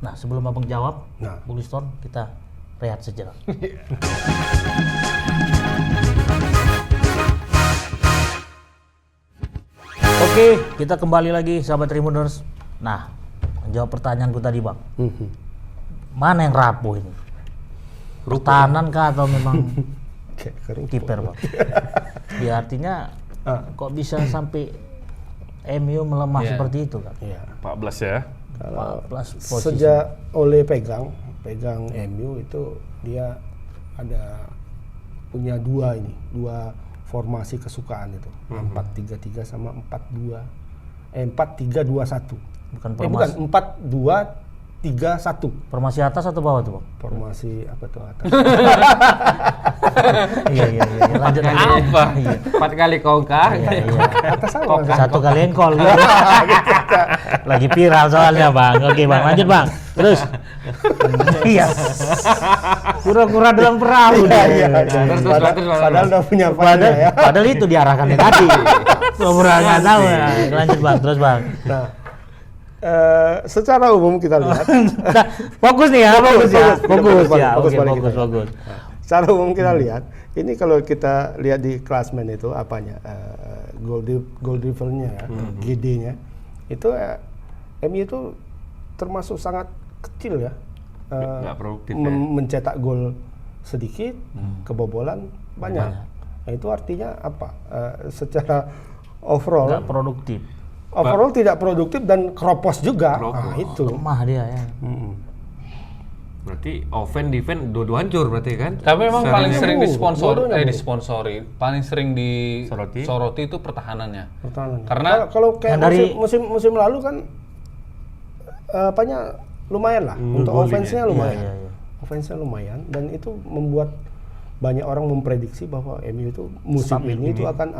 [SPEAKER 4] Nah, sebelum Abang jawab, Bung Liston, kita rehat sejenak. Oke, kita kembali lagi sahabat Tribuners. Nah, menjawab pertanyaanku tadi Bang. Mana yang rapuh ini? Pertahanan kah atau memang kiper Bang? Ya artinya kok bisa sampai MU melemah seperti itu kan?
[SPEAKER 1] Iya.
[SPEAKER 2] 14 ya.
[SPEAKER 1] Kalau
[SPEAKER 4] 14 posisi.
[SPEAKER 1] sejak Ole pegang MU itu dia ada punya dua formasi kesukaan itu. 4-3-3 sama 4-3-2-1.
[SPEAKER 4] Bukan
[SPEAKER 1] Bukan 4-2-3-1.
[SPEAKER 4] Formasi atas atau bawah tuh, Bang?
[SPEAKER 1] Formasi apa tuh atas?
[SPEAKER 4] Iya. Lanjut
[SPEAKER 3] Apa? 4 kali kongkang.
[SPEAKER 1] Atas apa?
[SPEAKER 4] Satu kali engkol. Lagi viral soalnya, Bang. Oke, Bang. Lanjut, Bang. Terus. Iya. Kura-kura dalam perahu.
[SPEAKER 1] Iya. Padahal udah punya faedah ya.
[SPEAKER 4] Padahal itu diarahkannya tadi. Kura-kura nggak tahu. Lanjut, Bang. Terus, Bang.
[SPEAKER 1] Nah, secara umum kita lihat.
[SPEAKER 4] Nah, fokus nih ya, fokus ya. Fokus ya. Oke,
[SPEAKER 1] balik kita.
[SPEAKER 4] fokus.
[SPEAKER 1] Secara umum kita lihat, ini kalau kita lihat di klasmen itu apanya, goal difference-nya, GD-nya, itu MU itu termasuk sangat kecil ya,
[SPEAKER 2] Nggak produktif ya.
[SPEAKER 1] mencetak gol sedikit, kebobolan banyak. Nah, itu artinya apa? Secara overall,
[SPEAKER 4] Nggak produktif.
[SPEAKER 1] overall tidak produktif dan keropos juga. Nah, itu.
[SPEAKER 4] Lemah dia ya.
[SPEAKER 2] Berarti offense defense dua-dua hancur berarti kan?
[SPEAKER 3] Tapi memang paling sering
[SPEAKER 1] dua-duanya, Bu.
[SPEAKER 3] disponsori, paling sering disoroti itu pertahanannya.
[SPEAKER 1] Pertahanan.
[SPEAKER 3] Karena
[SPEAKER 1] kalau kayak
[SPEAKER 4] Nah, dari-
[SPEAKER 1] musim lalu kan apanya lumayan lah untuk offense-nya lumayan.
[SPEAKER 4] Iya.
[SPEAKER 1] Offense-nya lumayan dan itu membuat banyak orang memprediksi bahwa MU itu musim ini itu akan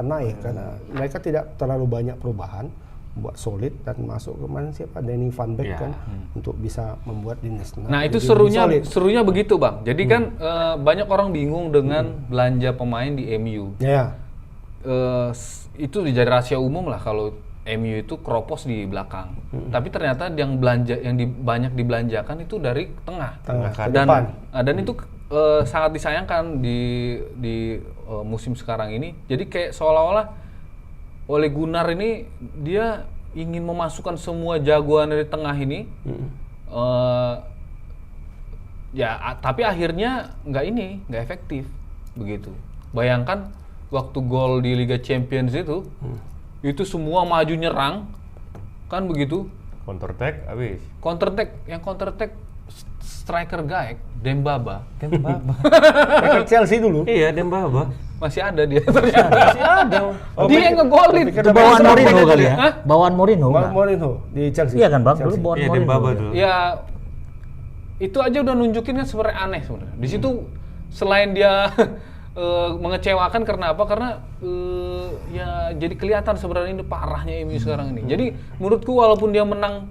[SPEAKER 1] naik karena mereka tidak terlalu banyak perubahan, buat solid dan masuk kemarin siapa Danny Van Beek kan untuk bisa membuat lini tengah.
[SPEAKER 3] Nah itu
[SPEAKER 1] jadi
[SPEAKER 3] serunya begitu Bang. Jadi kan banyak orang bingung dengan belanja pemain di MU.
[SPEAKER 1] Ya.
[SPEAKER 3] Itu jadi rahasia umum lah kalau MU itu keropos di belakang. Tapi ternyata yang banyak dibelanjakan itu dari tengah
[SPEAKER 1] ke
[SPEAKER 3] dan
[SPEAKER 1] depan.
[SPEAKER 3] dan itu sangat disayangkan di musim sekarang ini. Jadi kayak seolah-olah Ole Gunnar ini dia ingin memasukkan semua jagoan dari tengah ini. Tapi akhirnya nggak efektif begitu. Bayangkan waktu gol di Liga Champions itu semua maju nyerang kan begitu.
[SPEAKER 2] Counter attack habis.
[SPEAKER 3] Counter attack striker Gaek, Dembaba.
[SPEAKER 1] Mereka Chelsea dulu.
[SPEAKER 2] Iya, Dembaba.
[SPEAKER 3] Masih ada dia ternyata.
[SPEAKER 2] Masih ada.
[SPEAKER 3] Dia yang ngegolin.
[SPEAKER 1] Pikir
[SPEAKER 4] Itu
[SPEAKER 1] ada
[SPEAKER 4] bawaan
[SPEAKER 1] Messi.
[SPEAKER 4] Mourinho kali ya?
[SPEAKER 3] Hah?
[SPEAKER 4] Bawaan Mourinho. nggak?
[SPEAKER 1] Mourinho di Chelsea.
[SPEAKER 4] Iya kan, Bang? Dulu
[SPEAKER 1] Chelsea.
[SPEAKER 4] bawaan
[SPEAKER 2] Iya,
[SPEAKER 4] Mourinho.
[SPEAKER 2] Dembaba dulu.
[SPEAKER 3] Ya itu aja udah nunjukin kan sebenarnya aneh sebenarnya. Di situ selain dia mengecewakan karena apa? Karena ya jadi kelihatan sebenarnya ini parahnya MU sekarang ini. Jadi menurutku walaupun dia menang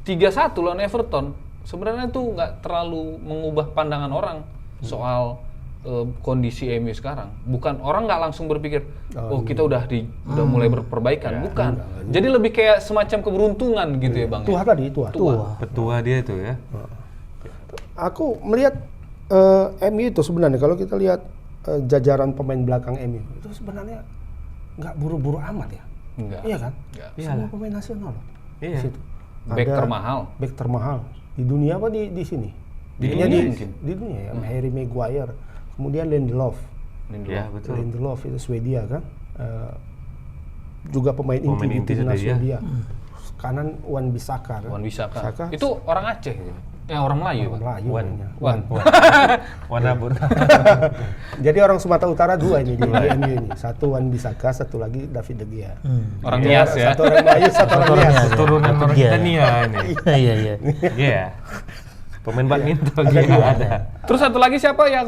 [SPEAKER 3] 3-1 lawan Everton, sebenarnya itu nggak terlalu mengubah pandangan orang soal kondisi MU sekarang. Bukan orang nggak langsung berpikir, kita udah mulai berperbaikan. Bukan. Jadi lebih kayak semacam keberuntungan gitu ya Bang.
[SPEAKER 1] Tua tadi, tua.
[SPEAKER 2] Petua dia itu ya.
[SPEAKER 1] Aku melihat MU itu sebenarnya kalau kita lihat jajaran pemain belakang MU itu sebenarnya nggak buru-buru amat ya.
[SPEAKER 3] Enggak.
[SPEAKER 1] Iya kan?
[SPEAKER 3] Enggak.
[SPEAKER 1] Semua pemain nasional loh.
[SPEAKER 2] Iya.
[SPEAKER 1] Di situ.
[SPEAKER 3] Back
[SPEAKER 1] Ada
[SPEAKER 3] termahal.
[SPEAKER 1] Back termahal di dunia apa di sini?
[SPEAKER 3] Di
[SPEAKER 1] Kayaknya
[SPEAKER 3] dunia mungkin.
[SPEAKER 1] Di dunia ya. Harry Maguire, kemudian Lindelof.
[SPEAKER 2] Iya, betul.
[SPEAKER 1] Lindelof itu Swedia kan. Juga pemain inti di
[SPEAKER 2] inti
[SPEAKER 1] timnas
[SPEAKER 2] Swedia.
[SPEAKER 1] Swedia. Kanan Wan Bissaka kan.
[SPEAKER 3] Wan Bissaka.
[SPEAKER 1] Bissaka.
[SPEAKER 3] Itu orang Aceh gitu. Orang Melayu. Bang.
[SPEAKER 1] Melayu
[SPEAKER 2] Wan.
[SPEAKER 1] kayaknya.
[SPEAKER 2] Wan Abun.
[SPEAKER 1] Jadi orang Sumatera Utara dua ini di MU ini. Satu Wan Bissaka, satu lagi David De Gea.
[SPEAKER 3] Orang Nias ya.
[SPEAKER 1] Satu orang Melayu, satu orang Nias.
[SPEAKER 2] Keturunan orang
[SPEAKER 4] Iya.
[SPEAKER 2] Nia ini.
[SPEAKER 4] Iya.
[SPEAKER 2] Iya. Pemain badminton
[SPEAKER 1] Ada
[SPEAKER 2] juga
[SPEAKER 1] dua.
[SPEAKER 2] ada.
[SPEAKER 3] Terus satu lagi siapa yang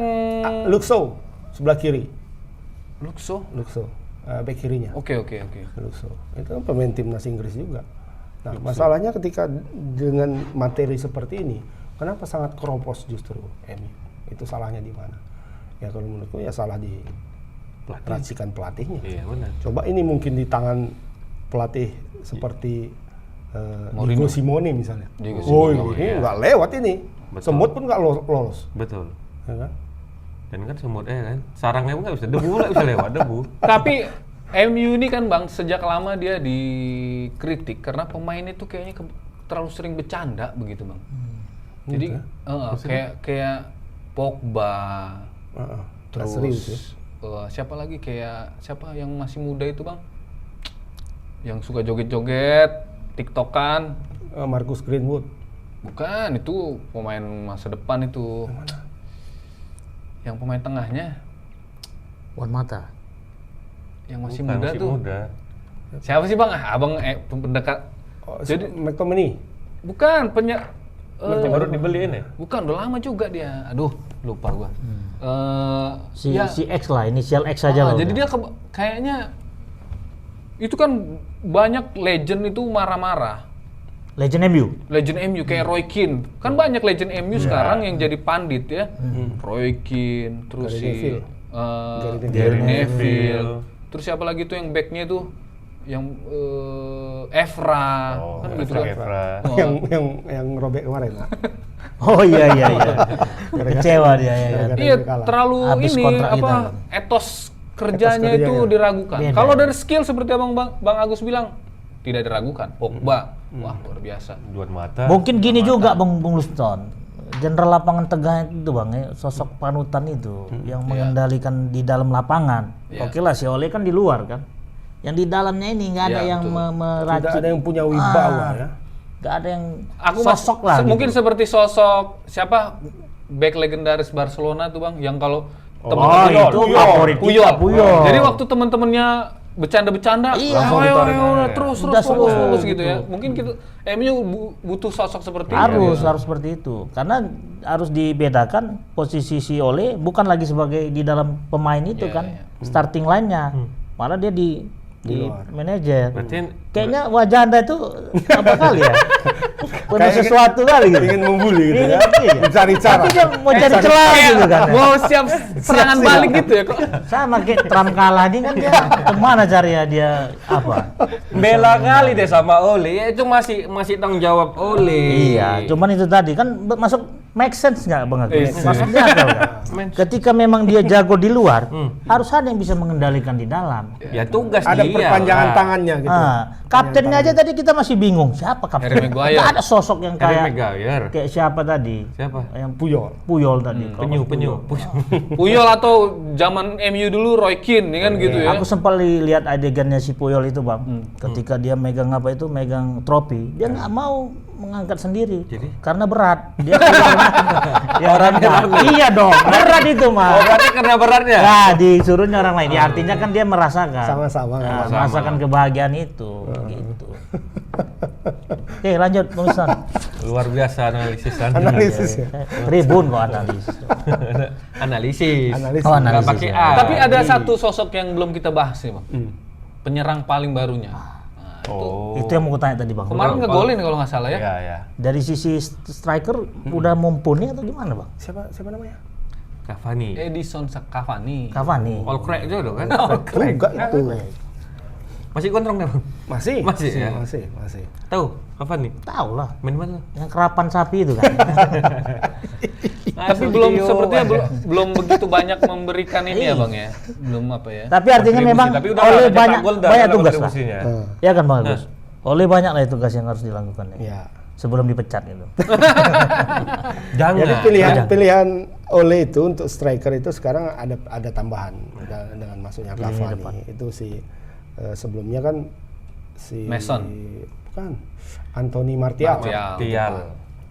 [SPEAKER 1] Luxo sebelah kiri.
[SPEAKER 3] Luxo?
[SPEAKER 1] Luxo back kirinya.
[SPEAKER 3] Oke.
[SPEAKER 1] Luxo. Itu kan pemain timnas Inggris juga. Nah, masalahnya ketika dengan materi seperti ini, kenapa sangat keropos justru MU? Itu salahnya di mana? Ya kalau menurutku ya salah di racikan pelatihnya.
[SPEAKER 2] Iya, benar.
[SPEAKER 1] Coba ini mungkin di tangan pelatih seperti
[SPEAKER 3] Mourinho.
[SPEAKER 1] Diego Simone misalnya.
[SPEAKER 3] Diego
[SPEAKER 1] Oh,
[SPEAKER 3] Simone,
[SPEAKER 1] ini nggak lewat ini.
[SPEAKER 2] Betul.
[SPEAKER 1] Semut pun nggak lolos.
[SPEAKER 2] Betul.
[SPEAKER 1] Ya kan?
[SPEAKER 2] Dan kan semut kan. Sarangnya pun nggak bisa. Debu nggak bisa lewat debu.
[SPEAKER 3] Tapi MU ini kan Bang, sejak lama dia dikritik karena pemain itu kayaknya terlalu sering bercanda begitu Bang. Jadi kayak Pogba,
[SPEAKER 1] Nggak serius ya.
[SPEAKER 3] siapa lagi siapa yang masih muda itu Bang? Yang suka joget-joget, tiktokan.
[SPEAKER 1] Marcus Greenwood.
[SPEAKER 3] Bukan, itu pemain masa depan itu. Yang pemain tengahnya
[SPEAKER 4] Juan Mata.
[SPEAKER 3] Yang masih
[SPEAKER 2] Bukan,
[SPEAKER 3] muda
[SPEAKER 2] masih
[SPEAKER 3] tuh.
[SPEAKER 2] muda.
[SPEAKER 3] Siapa sih bang? Abang pendekat.
[SPEAKER 1] Jadi McTominay.
[SPEAKER 3] Bukan
[SPEAKER 2] Baru dibeliin ya?
[SPEAKER 3] bukan, udah lama juga dia. Aduh, lupa gua.
[SPEAKER 4] Si
[SPEAKER 3] Ya,
[SPEAKER 4] X lah, inisial X saja lah.
[SPEAKER 3] jadi
[SPEAKER 4] udah.
[SPEAKER 3] dia kayaknya itu kan banyak legend itu marah-marah.
[SPEAKER 4] Legend MU.
[SPEAKER 3] Legend MU kayak Roy Keane. Kan banyak legend MU sekarang yang jadi pandit ya. Roy Keane, terus
[SPEAKER 1] Gary
[SPEAKER 3] si
[SPEAKER 1] Neville.
[SPEAKER 3] Gary Neville. Terus siapa lagi tuh yang backnya tuh? Yang Evra, kan gitu kan.
[SPEAKER 2] Evra.
[SPEAKER 3] Oh.
[SPEAKER 1] yang robek kemarin. Nah.
[SPEAKER 4] Oh iya. Kecewa dia ya.
[SPEAKER 1] Gara-gara
[SPEAKER 3] Iya,
[SPEAKER 1] kalah.
[SPEAKER 3] terlalu
[SPEAKER 4] Habis
[SPEAKER 3] ini
[SPEAKER 4] kontrak
[SPEAKER 3] apa
[SPEAKER 4] kita.
[SPEAKER 3] etos kerjanya
[SPEAKER 1] Etos
[SPEAKER 3] itu
[SPEAKER 1] kerjanya.
[SPEAKER 3] diragukan.
[SPEAKER 4] Beda.
[SPEAKER 3] Kalau dari skill seperti Bang Agus bilang tidak diragukan. Pogba, wah luar biasa.
[SPEAKER 2] Juan Mata.
[SPEAKER 4] Mungkin gini juga Bung Luston. Jenderal lapangan Tegah itu Bang, ya, sosok panutan itu yang mengendalikan di dalam lapangan.
[SPEAKER 3] Iya.
[SPEAKER 4] Oke lah si Ole kan di luar kan. Yang di dalamnya ini nggak ada
[SPEAKER 3] Iya,
[SPEAKER 4] yang
[SPEAKER 3] betul.
[SPEAKER 4] meracik.
[SPEAKER 1] Tidak ada yang punya wibawa ya.
[SPEAKER 4] Nggak ada yang
[SPEAKER 3] Aku
[SPEAKER 4] sosok lah.
[SPEAKER 3] mungkin
[SPEAKER 4] gitu.
[SPEAKER 3] seperti sosok siapa back legendaris Barcelona tuh Bang, yang kalau
[SPEAKER 4] Oh
[SPEAKER 3] teman-teman
[SPEAKER 4] itu favorit kita, Puyol.
[SPEAKER 3] Jadi waktu teman-temannya bercanda-bercanda,
[SPEAKER 4] Iya.
[SPEAKER 3] langsung ditarik, terus
[SPEAKER 4] Udah
[SPEAKER 3] fokus
[SPEAKER 4] semua.
[SPEAKER 3] gitu ya. Mungkin kita MU butuh sosok seperti
[SPEAKER 4] harus
[SPEAKER 3] itu.
[SPEAKER 4] harus seperti itu karena harus dibedakan posisi si Ole bukan lagi sebagai di dalam pemain itu
[SPEAKER 3] Iya,
[SPEAKER 4] kan
[SPEAKER 3] iya.
[SPEAKER 4] starting line-nya malah dia di manajer.
[SPEAKER 2] Berarti
[SPEAKER 4] Kayaknya wajah Anda itu apa kali ya? Penuh
[SPEAKER 1] Kayak
[SPEAKER 4] sesuatu kali gitu.
[SPEAKER 1] Ingin membuli gitu ya.
[SPEAKER 4] Iya.
[SPEAKER 1] Mencari cara.
[SPEAKER 4] Tapi dia mau cari celah gitu kan.
[SPEAKER 3] Mau siap serangan balik gitu ya kok.
[SPEAKER 4] Sama kayak Trump kalah ini kan dia kemana cari ya dia apa?
[SPEAKER 2] bela kali deh sama Ole. Ya, itu masih tanggung jawab Ole.
[SPEAKER 4] Iya, cuman itu tadi kan masuk make sense nggak Bang Agus?
[SPEAKER 2] Iya.
[SPEAKER 4] Maksudnya akal kan? Ketika memang dia jago di luar, harus ada yang bisa mengendalikan di dalam.
[SPEAKER 2] Ya tugas
[SPEAKER 1] Ada
[SPEAKER 2] dia.
[SPEAKER 1] perpanjangan
[SPEAKER 2] lah.
[SPEAKER 1] tangannya gitu.
[SPEAKER 4] Kaptennya aja tadi kita masih bingung siapa kapten.
[SPEAKER 3] Harry Maguire.
[SPEAKER 4] Nggak ada sosok yang
[SPEAKER 2] Harry
[SPEAKER 4] kayak
[SPEAKER 2] Maguire.
[SPEAKER 4] kayak siapa tadi?
[SPEAKER 2] Siapa?
[SPEAKER 4] Yang
[SPEAKER 1] Puyol.
[SPEAKER 4] tadi.
[SPEAKER 2] Penyu.
[SPEAKER 3] Puyol atau zaman MU dulu Roy Keane ya kan gitu ya.
[SPEAKER 4] Aku sempat lihat adegannya si Puyol itu Bang. Ketika dia megang megang trofi, dia nggak mau mengangkat sendiri. Karena berat. Dia ya, iya dong, berat itu mah.
[SPEAKER 2] Oh, berarti karena beratnya.
[SPEAKER 4] Nah, disuruhnya orang lain. Ya, artinya kan dia merasakan.
[SPEAKER 1] Sama-sama,
[SPEAKER 4] Nah,
[SPEAKER 1] sama-sama.
[SPEAKER 4] merasakan kebahagiaan itu. Gitu. Oke, lanjut Bang Ustaz.
[SPEAKER 2] Luar biasa analisis Anda.
[SPEAKER 1] Analisis ya.
[SPEAKER 4] Tribun kok analisis.
[SPEAKER 2] Analisis.
[SPEAKER 1] Analisis.
[SPEAKER 4] Oh,
[SPEAKER 2] Nggak
[SPEAKER 4] analisis.
[SPEAKER 2] pakai
[SPEAKER 4] ya.
[SPEAKER 2] A.
[SPEAKER 3] Tapi ada satu sosok yang belum kita bahas nih Bang. Penyerang paling barunya.
[SPEAKER 2] Oh.
[SPEAKER 4] Itu yang mau tanya tadi Bang.
[SPEAKER 3] Kemarin ngegolin kalau nggak salah ya.
[SPEAKER 2] Ya.
[SPEAKER 4] Dari sisi striker udah mumpuni atau gimana Bang?
[SPEAKER 1] Siapa namanya?
[SPEAKER 2] Cavani.
[SPEAKER 3] Edison Cavani.
[SPEAKER 4] Cavani.
[SPEAKER 2] All crack juga dong kan?
[SPEAKER 1] Enggak itu.
[SPEAKER 2] Masih kontrong deh, Bang?
[SPEAKER 1] Masih.
[SPEAKER 2] Masih, ya?
[SPEAKER 1] Masih.
[SPEAKER 2] Tahu Cavani?
[SPEAKER 4] Tahu lah.
[SPEAKER 2] Main mana?
[SPEAKER 4] Yang kerapan sapi itu kan.
[SPEAKER 3] Tapi belum sepertinya belum begitu banyak memberikan ini ya Bang ya. Belum apa ya.
[SPEAKER 4] Tapi artinya
[SPEAKER 2] Kontribusi.
[SPEAKER 4] memang
[SPEAKER 2] Tapi udah
[SPEAKER 4] oleh
[SPEAKER 2] nggak
[SPEAKER 4] banyak
[SPEAKER 2] cetak gol dah
[SPEAKER 4] banyak
[SPEAKER 2] dalam
[SPEAKER 4] tugas lah.
[SPEAKER 2] kontribusinya.
[SPEAKER 4] Ya kan Bang Agus? Oleh banyak lah tugas yang harus dilakukan ya.
[SPEAKER 1] Iya.
[SPEAKER 4] Sebelum dipecat itu.
[SPEAKER 2] Jangan.
[SPEAKER 1] Jadi pilihan Ole itu untuk striker itu sekarang ada tambahan dengan masuknya Cavani. Itu sebelumnya kan si
[SPEAKER 3] Mason.
[SPEAKER 1] Bukan. Anthony Martial.
[SPEAKER 2] Tial.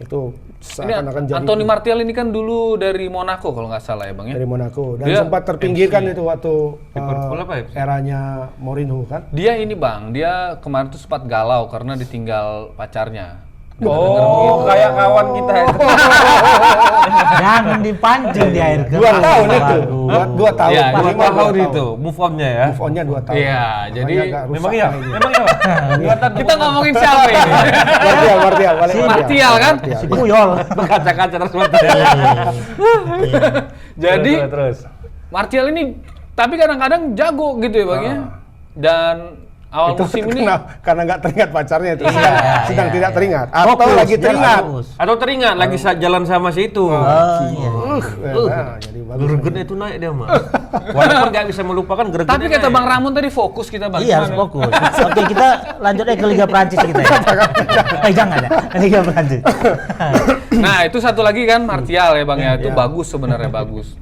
[SPEAKER 1] Itu
[SPEAKER 3] Ini
[SPEAKER 1] seakan-akan jadi
[SPEAKER 3] Anthony Martial ini kan dulu dari Monaco kalau nggak salah ya Bang ya.
[SPEAKER 1] dari Monaco dan
[SPEAKER 3] Dia
[SPEAKER 1] sempat terpinggirkan itu waktu
[SPEAKER 2] Liverpool apa ya?
[SPEAKER 1] eranya Mourinho kan.
[SPEAKER 3] Dia ini Bang, dia kemarin tuh sempat galau karena ditinggal pacarnya.
[SPEAKER 2] Oh, kayak kawan kita itu.
[SPEAKER 4] Jangan dipancing di air keras.
[SPEAKER 1] 2 tahun
[SPEAKER 4] Bang
[SPEAKER 1] itu.
[SPEAKER 4] Agus.
[SPEAKER 1] 2 tahun.
[SPEAKER 3] Iya,
[SPEAKER 1] Paling
[SPEAKER 2] 2
[SPEAKER 1] mah
[SPEAKER 2] tahun
[SPEAKER 1] 2
[SPEAKER 2] itu, move on-nya ya.
[SPEAKER 1] Move on-nya 2 tahun.
[SPEAKER 3] Iya,
[SPEAKER 1] Makanya
[SPEAKER 3] jadi
[SPEAKER 1] agak rusak
[SPEAKER 2] Memang iya?
[SPEAKER 1] lagi.
[SPEAKER 2] Memang iya, Pak? 2 tahun.
[SPEAKER 3] Kita ngomongin siapa ini?
[SPEAKER 1] Martial, balik
[SPEAKER 3] Martial kan?
[SPEAKER 4] Si Puyol.
[SPEAKER 2] Berkaca-kaca terus mata.
[SPEAKER 3] Jadi
[SPEAKER 2] Terus.
[SPEAKER 3] Martial ini tapi kadang-kadang jago gitu ya Bang ya. Dan awal
[SPEAKER 1] Itu
[SPEAKER 3] musim ini
[SPEAKER 1] karena nggak teringat pacarnya itu.
[SPEAKER 4] Iya,
[SPEAKER 1] sedang
[SPEAKER 4] iya.
[SPEAKER 1] tidak teringat. Atau
[SPEAKER 4] Fokus,
[SPEAKER 1] lagi
[SPEAKER 4] dia
[SPEAKER 1] teringat.
[SPEAKER 4] fokus.
[SPEAKER 2] Atau teringat lagi jalan sama si itu.
[SPEAKER 4] Iya.
[SPEAKER 1] Nah, jadi bagus.
[SPEAKER 2] Gregetnya itu naik dia mah. Walaupun nggak bisa melupakan gregetnya.
[SPEAKER 3] tapi kata Bang Ramon tadi fokus kita Bang.
[SPEAKER 4] Iya harus
[SPEAKER 3] Gimana?
[SPEAKER 4] fokus. Oke kita lanjut ke Liga Prancis kita ya. Jangan ya, Liga Prancis.
[SPEAKER 3] Nah, itu satu lagi kan Martial ya Bang ya. Itu
[SPEAKER 1] Iya.
[SPEAKER 3] bagus sebenarnya bagus.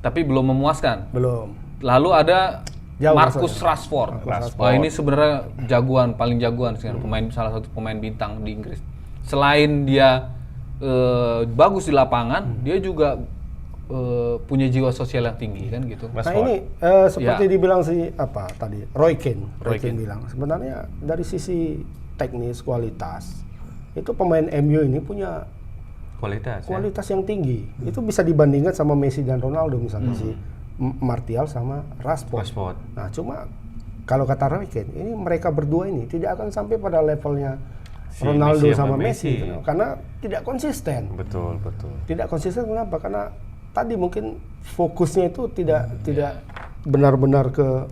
[SPEAKER 3] Tapi belum memuaskan.
[SPEAKER 1] Belum.
[SPEAKER 3] Lalu ada
[SPEAKER 1] Jauh
[SPEAKER 3] Marcus
[SPEAKER 1] maksudnya.
[SPEAKER 3] Rashford.
[SPEAKER 1] Rashford.
[SPEAKER 3] Wah, ini sebenarnya paling jagoan sih, salah satu pemain bintang di Inggris. Selain dia bagus di lapangan, dia juga punya jiwa sosial yang tinggi kan gitu.
[SPEAKER 1] Nah ini seperti dibilang Roy Keane bilang sebenarnya dari sisi teknis kualitas itu pemain MU ini punya kualitas yang tinggi. Itu bisa dibandingkan sama Messi dan Ronaldo misalnya si Martial sama Rashford. Nah cuma kalau kata Roy Keane ini mereka berdua ini tidak akan sampai pada levelnya Ronaldo sama Messi karena tidak konsisten.
[SPEAKER 2] Betul.
[SPEAKER 1] Tidak konsisten kenapa? Karena tadi mungkin fokusnya itu tidak benar-benar ke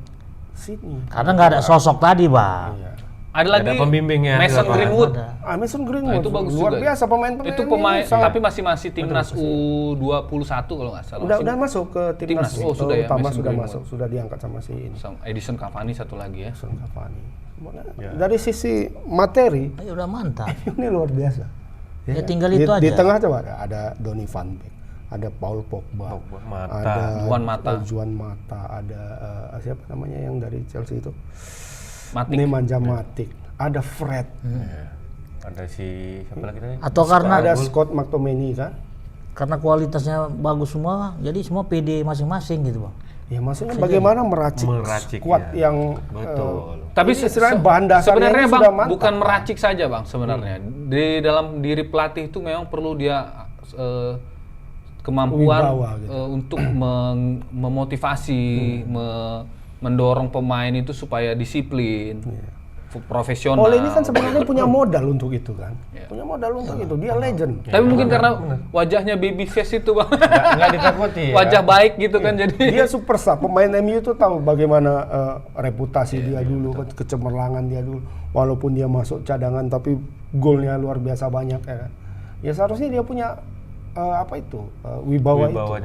[SPEAKER 1] sini.
[SPEAKER 4] Karena nggak ada sosok tadi, Bang.
[SPEAKER 1] Iya.
[SPEAKER 3] Ada lagi
[SPEAKER 2] pembimbingnya.
[SPEAKER 3] Mason Greenwood.
[SPEAKER 1] Mason Greenwood
[SPEAKER 3] itu bagus
[SPEAKER 1] luar
[SPEAKER 3] juga.
[SPEAKER 1] biasa pemain.
[SPEAKER 3] Itu pemain tapi masih timnas U21 kalau nggak salah.
[SPEAKER 1] Udah masuk ke timnas.
[SPEAKER 3] Sudah ya.
[SPEAKER 1] Utama sudah masuk, sudah diangkat sama si ini.
[SPEAKER 3] Edison Cavani satu lagi ya.
[SPEAKER 1] Edison Cavani. Dari sisi materi,
[SPEAKER 4] udah mantap.
[SPEAKER 1] Ini luar biasa.
[SPEAKER 4] Ya tinggal itu aja.
[SPEAKER 1] Di tengah coba ada Donny van Beek. Ada Paul Pogba, ada Juan Mata, ada siapa namanya yang dari Chelsea itu? Nemanja Matic, ada Fred,
[SPEAKER 2] ada si siapa lagi tadi?
[SPEAKER 4] Atau karena
[SPEAKER 1] ada Scott McTominay kan?
[SPEAKER 4] Karena kualitasnya bagus semua, jadi semua PD masing-masing gitu, Bang.
[SPEAKER 1] Ya maksudnya bagaimana meracik squad yang
[SPEAKER 3] tapi
[SPEAKER 1] istilahnya bahan dasarnya
[SPEAKER 3] sebenarnya
[SPEAKER 1] Bang
[SPEAKER 3] bukan meracik saja Bang sebenarnya. Di dalam diri pelatih itu memang perlu dia kemampuan gitu. Untuk memotivasi, mendorong pemain itu supaya disiplin, profesional.
[SPEAKER 1] Oleh ini kan sebenarnya punya modal untuk itu kan, punya modal untuk itu. Dia legend.
[SPEAKER 3] Tapi mungkin karena wajahnya baby face itu Bang,
[SPEAKER 2] nggak ditakuti.
[SPEAKER 3] Wajah baik gitu kan jadi.
[SPEAKER 1] Dia superstar. Pemain MU itu tahu bagaimana reputasi dia dulu, kecemerlangan dia dulu. Walaupun dia masuk cadangan, tapi golnya luar biasa banyak ya kan. Ya seharusnya dia punya wibawa itu.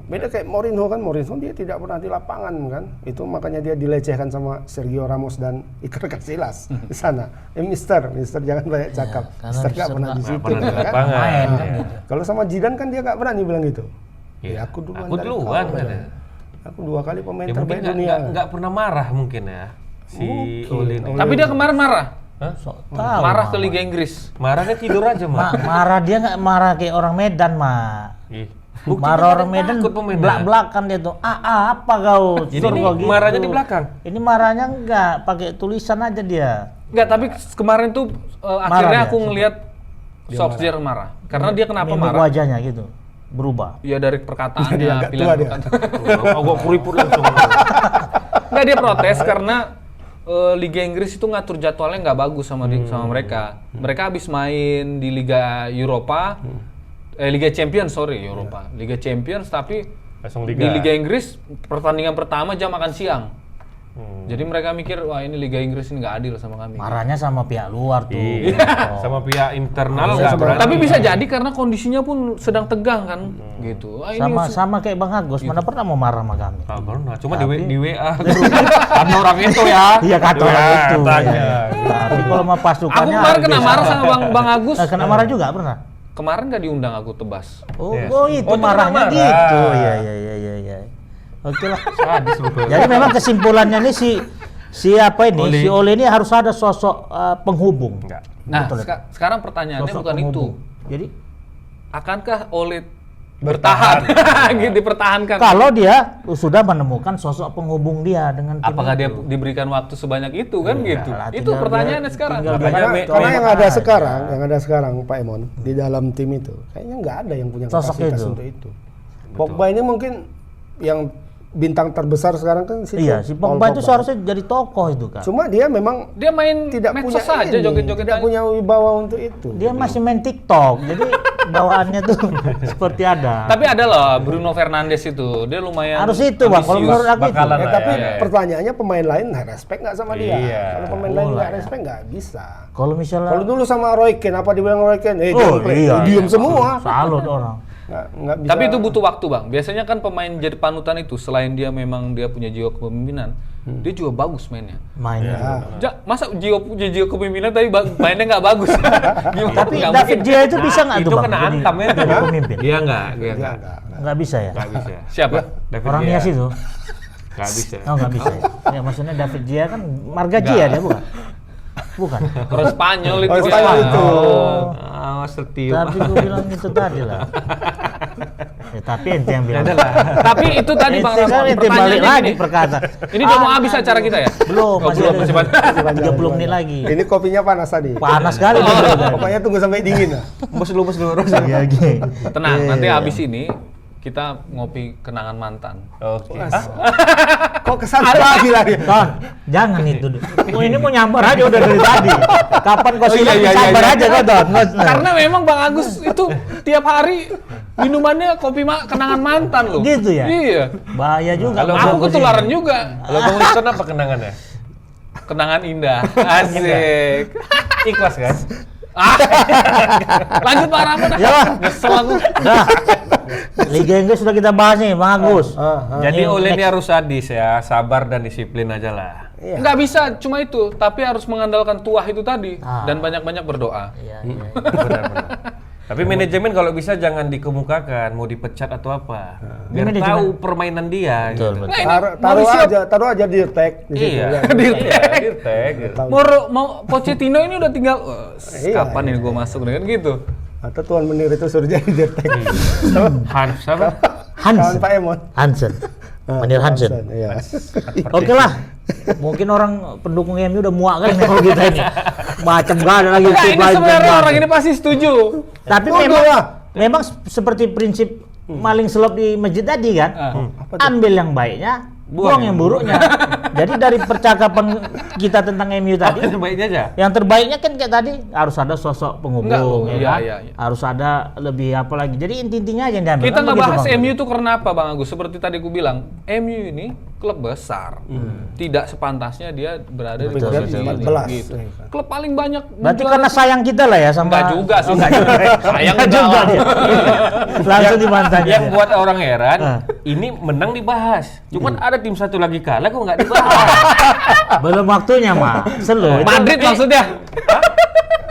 [SPEAKER 1] Beda kayak Mourinho kan, Mourinho dia tidak pernah di lapangan kan, itu makanya dia dilecehkan sama Sergio Ramos dan Iker Casillas di sana. Mister jangan banyak cakap, Mister nggak pernah di situ kan. Kalau sama Zidane kan dia nggak berani bilang gitu. Ya aku duluan kan. Aku 2 kali pemain terbaik dunia.
[SPEAKER 2] Nggak pernah marah mungkin ya si Ole.
[SPEAKER 3] Tapi dia kemarin marah. Marah ke Liga Inggris.
[SPEAKER 2] Marahnya tidur aja,
[SPEAKER 4] marah dia nggak marah kayak orang Medan, marah orang Medan belak-belakan dia tuh. Apa kau?
[SPEAKER 2] Jadi ini marahnya di belakang.
[SPEAKER 4] Ini marahnya enggak, pakai tulisan aja dia.
[SPEAKER 3] Enggak, tapi kemarin tuh akhirnya aku ngelihat Solskjaer marah. Karena dia kenapa marah?
[SPEAKER 4] Wajahnya gitu. Berubah.
[SPEAKER 3] Ya dari perkataannya,
[SPEAKER 1] pilihan perkataan.
[SPEAKER 2] Agak kuriput langsung.
[SPEAKER 3] Enggak, dia protes karena Liga Inggris itu ngatur jadwalnya nggak bagus sama mereka. Mereka habis main di Liga Eropa, Liga Champions Eropa, Liga Champions, tapi di Liga Inggris pertandingan pertama jam makan siang. Jadi mereka mikir wah ini Liga Inggris ini nggak adil sama kami.
[SPEAKER 4] Marahnya sama pihak luar tuh.
[SPEAKER 2] Sama pihak internal nggak berani.
[SPEAKER 3] Tapi bisa jadi karena kondisinya pun sedang tegang kan, gitu.
[SPEAKER 4] Sama kayak Bang Agus, mana pernah mau marah sama kami?
[SPEAKER 2] Nggak pernah, cuma di WA. Kata orang itu ya.
[SPEAKER 4] Iya kata orang itu. Tapi kalau mau pasukannya.
[SPEAKER 3] Aku kemarin kena marah sama Bang Agus.
[SPEAKER 4] Kena marah juga pernah?
[SPEAKER 3] Kemarin nggak diundang aku tebas.
[SPEAKER 4] Itu marahnya gitu. Iya. Oke lah. Jadi memang kesimpulannya nih si Ole ini harus ada sosok penghubung.
[SPEAKER 3] Nah, sekarang pertanyaannya sosok bukan penghubung. Itu.
[SPEAKER 4] Jadi
[SPEAKER 3] akankah Ole bertahan? Gitu dipertahankan.
[SPEAKER 4] Kalau dia sudah menemukan sosok penghubung dia dengan tim.
[SPEAKER 3] Apakah dia diberikan waktu sebanyak itu kan gitu? Itu pertanyaannya sekarang.
[SPEAKER 1] Karena yang ada sekarang Pak Emon di dalam tim itu kayaknya nggak ada yang punya kapasitas untuk itu. Pogba ini mungkin yang bintang terbesar sekarang kan si
[SPEAKER 4] Pogba itu seharusnya jadi tokoh itu kan.
[SPEAKER 1] Cuma dia memang
[SPEAKER 3] main
[SPEAKER 1] tidak punya
[SPEAKER 3] saja joget-joget,
[SPEAKER 1] tidak punya wibawa untuk itu.
[SPEAKER 4] Dia masih main TikTok, jadi bawaannya tuh seperti ada.
[SPEAKER 3] Tapi ada loh Bruno Fernandes itu, dia lumayan
[SPEAKER 4] harus itu Bang, kalau menurut aku itu.
[SPEAKER 1] Tapi pertanyaannya pemain lain respect nggak sama dia? Kalau pemain lain nggak respect nggak bisa.
[SPEAKER 4] Kalau misalnya
[SPEAKER 1] dulu sama Roy Keane, apa dibilang Roy Keane? Diam semua.
[SPEAKER 4] Salut orang.
[SPEAKER 1] Nggak bisa.
[SPEAKER 3] Tapi itu butuh waktu Bang. Biasanya kan pemain jadi panutan itu selain dia memang dia punya jiwa kepemimpinan, dia juga bagus mainnya. Masa punya jiwa kepemimpinan tapi mainnya nggak bagus?
[SPEAKER 4] Tapi David Gea itu bisa nggak tuh Bang?
[SPEAKER 2] Itu kena antam ya jadi pemimpin. Dia
[SPEAKER 4] nggak bisa ya.
[SPEAKER 3] Siapa?
[SPEAKER 4] Orang Nias itu.
[SPEAKER 2] Nggak bisa.
[SPEAKER 4] Oh nggak bisa ya. Ya maksudnya David Gea kan marga Gea dia bukan? Bukan.
[SPEAKER 3] Orang Spanyol itu.
[SPEAKER 1] Spanyol itu.
[SPEAKER 2] Setio.
[SPEAKER 4] Tapi gue bilang itu tadi lah. Ya, tapi ente yang bilang.
[SPEAKER 3] Tapi itu tadi Bang
[SPEAKER 4] Ente kan
[SPEAKER 3] Ramon,
[SPEAKER 4] ente balik
[SPEAKER 3] pertanyaannya
[SPEAKER 4] lagi
[SPEAKER 3] gini.
[SPEAKER 4] perkata.
[SPEAKER 3] Ini udah mau habis acara kita ya?
[SPEAKER 4] Belum, masih
[SPEAKER 3] belum, masih
[SPEAKER 4] ada 30 menit lagi.
[SPEAKER 1] Ini kopinya panas tadi.
[SPEAKER 4] Panas sekali.
[SPEAKER 1] Pokoknya tunggu sampai dingin lah.
[SPEAKER 2] Bos dulu.
[SPEAKER 4] Iya, gitu.
[SPEAKER 3] Tenang, nanti habis ini kita ngopi kenangan mantan.
[SPEAKER 2] Oke.
[SPEAKER 1] Kok kesan lagi lagi?
[SPEAKER 4] Ton, jangan itu. Oh, ini mau nyambar aja udah dari tadi. Kapan kau siap nyambar aja kau, Ton.
[SPEAKER 3] Karena memang Bang Agus itu tiap hari minumannya kopi kenangan mantan loh.
[SPEAKER 4] Gitu ya?
[SPEAKER 3] Iya.
[SPEAKER 4] Bahaya juga.
[SPEAKER 2] Kalau
[SPEAKER 3] Aku
[SPEAKER 4] Bang Agus
[SPEAKER 3] ketularan
[SPEAKER 4] ini.
[SPEAKER 3] juga.
[SPEAKER 2] Kalau Bang Winston apa kenangannya?
[SPEAKER 3] Kenangan indah. Asik.
[SPEAKER 2] Ikhlas kan?
[SPEAKER 3] Lanjut Pak Ramon.
[SPEAKER 4] Ya, Bang.
[SPEAKER 3] Nyesel aku.
[SPEAKER 4] Nah, Liga Inggris sudah kita bahas nih, Bang Agus.
[SPEAKER 2] Jadi Ole ini harus sadis ya, sabar dan disiplin aja lah.
[SPEAKER 3] Nggak bisa cuma itu, tapi harus mengandalkan tuah itu tadi dan banyak-banyak berdoa.
[SPEAKER 4] Iya.
[SPEAKER 2] Benar-benar. Tapi manajemen kalau bisa jangan dikemukakan mau dipecat atau apa. Biar
[SPEAKER 4] Manajemen.
[SPEAKER 2] tahu permainan dia
[SPEAKER 4] Betul,
[SPEAKER 2] gitu.
[SPEAKER 4] betul.
[SPEAKER 3] Nah, ini
[SPEAKER 1] Taruh aja di tag di situ.
[SPEAKER 2] Iya,
[SPEAKER 1] Ya.
[SPEAKER 2] dirtek gitu.
[SPEAKER 3] mau Pochettino ini udah tinggal kapan ini gue masuk dengan gitu.
[SPEAKER 1] Atau Tuan Menir itu suruh jadi dirtek.
[SPEAKER 2] Hans apa?
[SPEAKER 1] Kawan Pak Emon.
[SPEAKER 4] Hansen. Menir Hansen.
[SPEAKER 1] Iya.
[SPEAKER 4] Oke lah. Mungkin orang pendukung MU udah muak kan kalau kita ini. Macam gak ada lagi
[SPEAKER 3] Nah,
[SPEAKER 4] tim
[SPEAKER 3] ini
[SPEAKER 4] lain
[SPEAKER 3] sebenarnya
[SPEAKER 4] yang
[SPEAKER 3] orang
[SPEAKER 4] bagus.
[SPEAKER 3] ini pasti setuju.
[SPEAKER 4] Tapi memang seperti prinsip maling selop di masjid tadi kan. Ambil yang baiknya, buang yang buruknya. Jadi dari percakapan kita tentang MU tadi,
[SPEAKER 2] Baiknya aja.
[SPEAKER 4] yang terbaiknya kan kayak tadi harus ada sosok penghubung,
[SPEAKER 3] Enggak,
[SPEAKER 4] ya kan?
[SPEAKER 3] iya.
[SPEAKER 4] Harus ada lebih apa lagi. Jadi intinya aja yang diambil.
[SPEAKER 3] Kita
[SPEAKER 4] Kan
[SPEAKER 3] nggak
[SPEAKER 4] begitu,
[SPEAKER 3] bahas
[SPEAKER 4] Bang.
[SPEAKER 3] MU itu karena apa Bang Agus? Seperti tadi aku bilang, MU ini klub besar. Tidak sepantasnya dia berada di
[SPEAKER 1] Betul,
[SPEAKER 3] posisi
[SPEAKER 1] betul.
[SPEAKER 3] ini.
[SPEAKER 1] 14.
[SPEAKER 3] Gitu. Klub paling banyak
[SPEAKER 4] Berarti
[SPEAKER 3] menjuarai-
[SPEAKER 4] karena sayang kita lah ya sama.
[SPEAKER 3] Enggak juga sih.
[SPEAKER 4] Enggak juga.
[SPEAKER 3] Sayang
[SPEAKER 4] Enggak juga
[SPEAKER 3] enggak.
[SPEAKER 4] dia. Langsung dimantanya.
[SPEAKER 2] Yang buat orang heran,
[SPEAKER 4] Ah.
[SPEAKER 2] ini menang dibahas. Cuman ada tim satu lagi kalah kok nggak dibahas.
[SPEAKER 4] Belum waktunya, Mak. Selo.
[SPEAKER 3] Madrid maksudnya.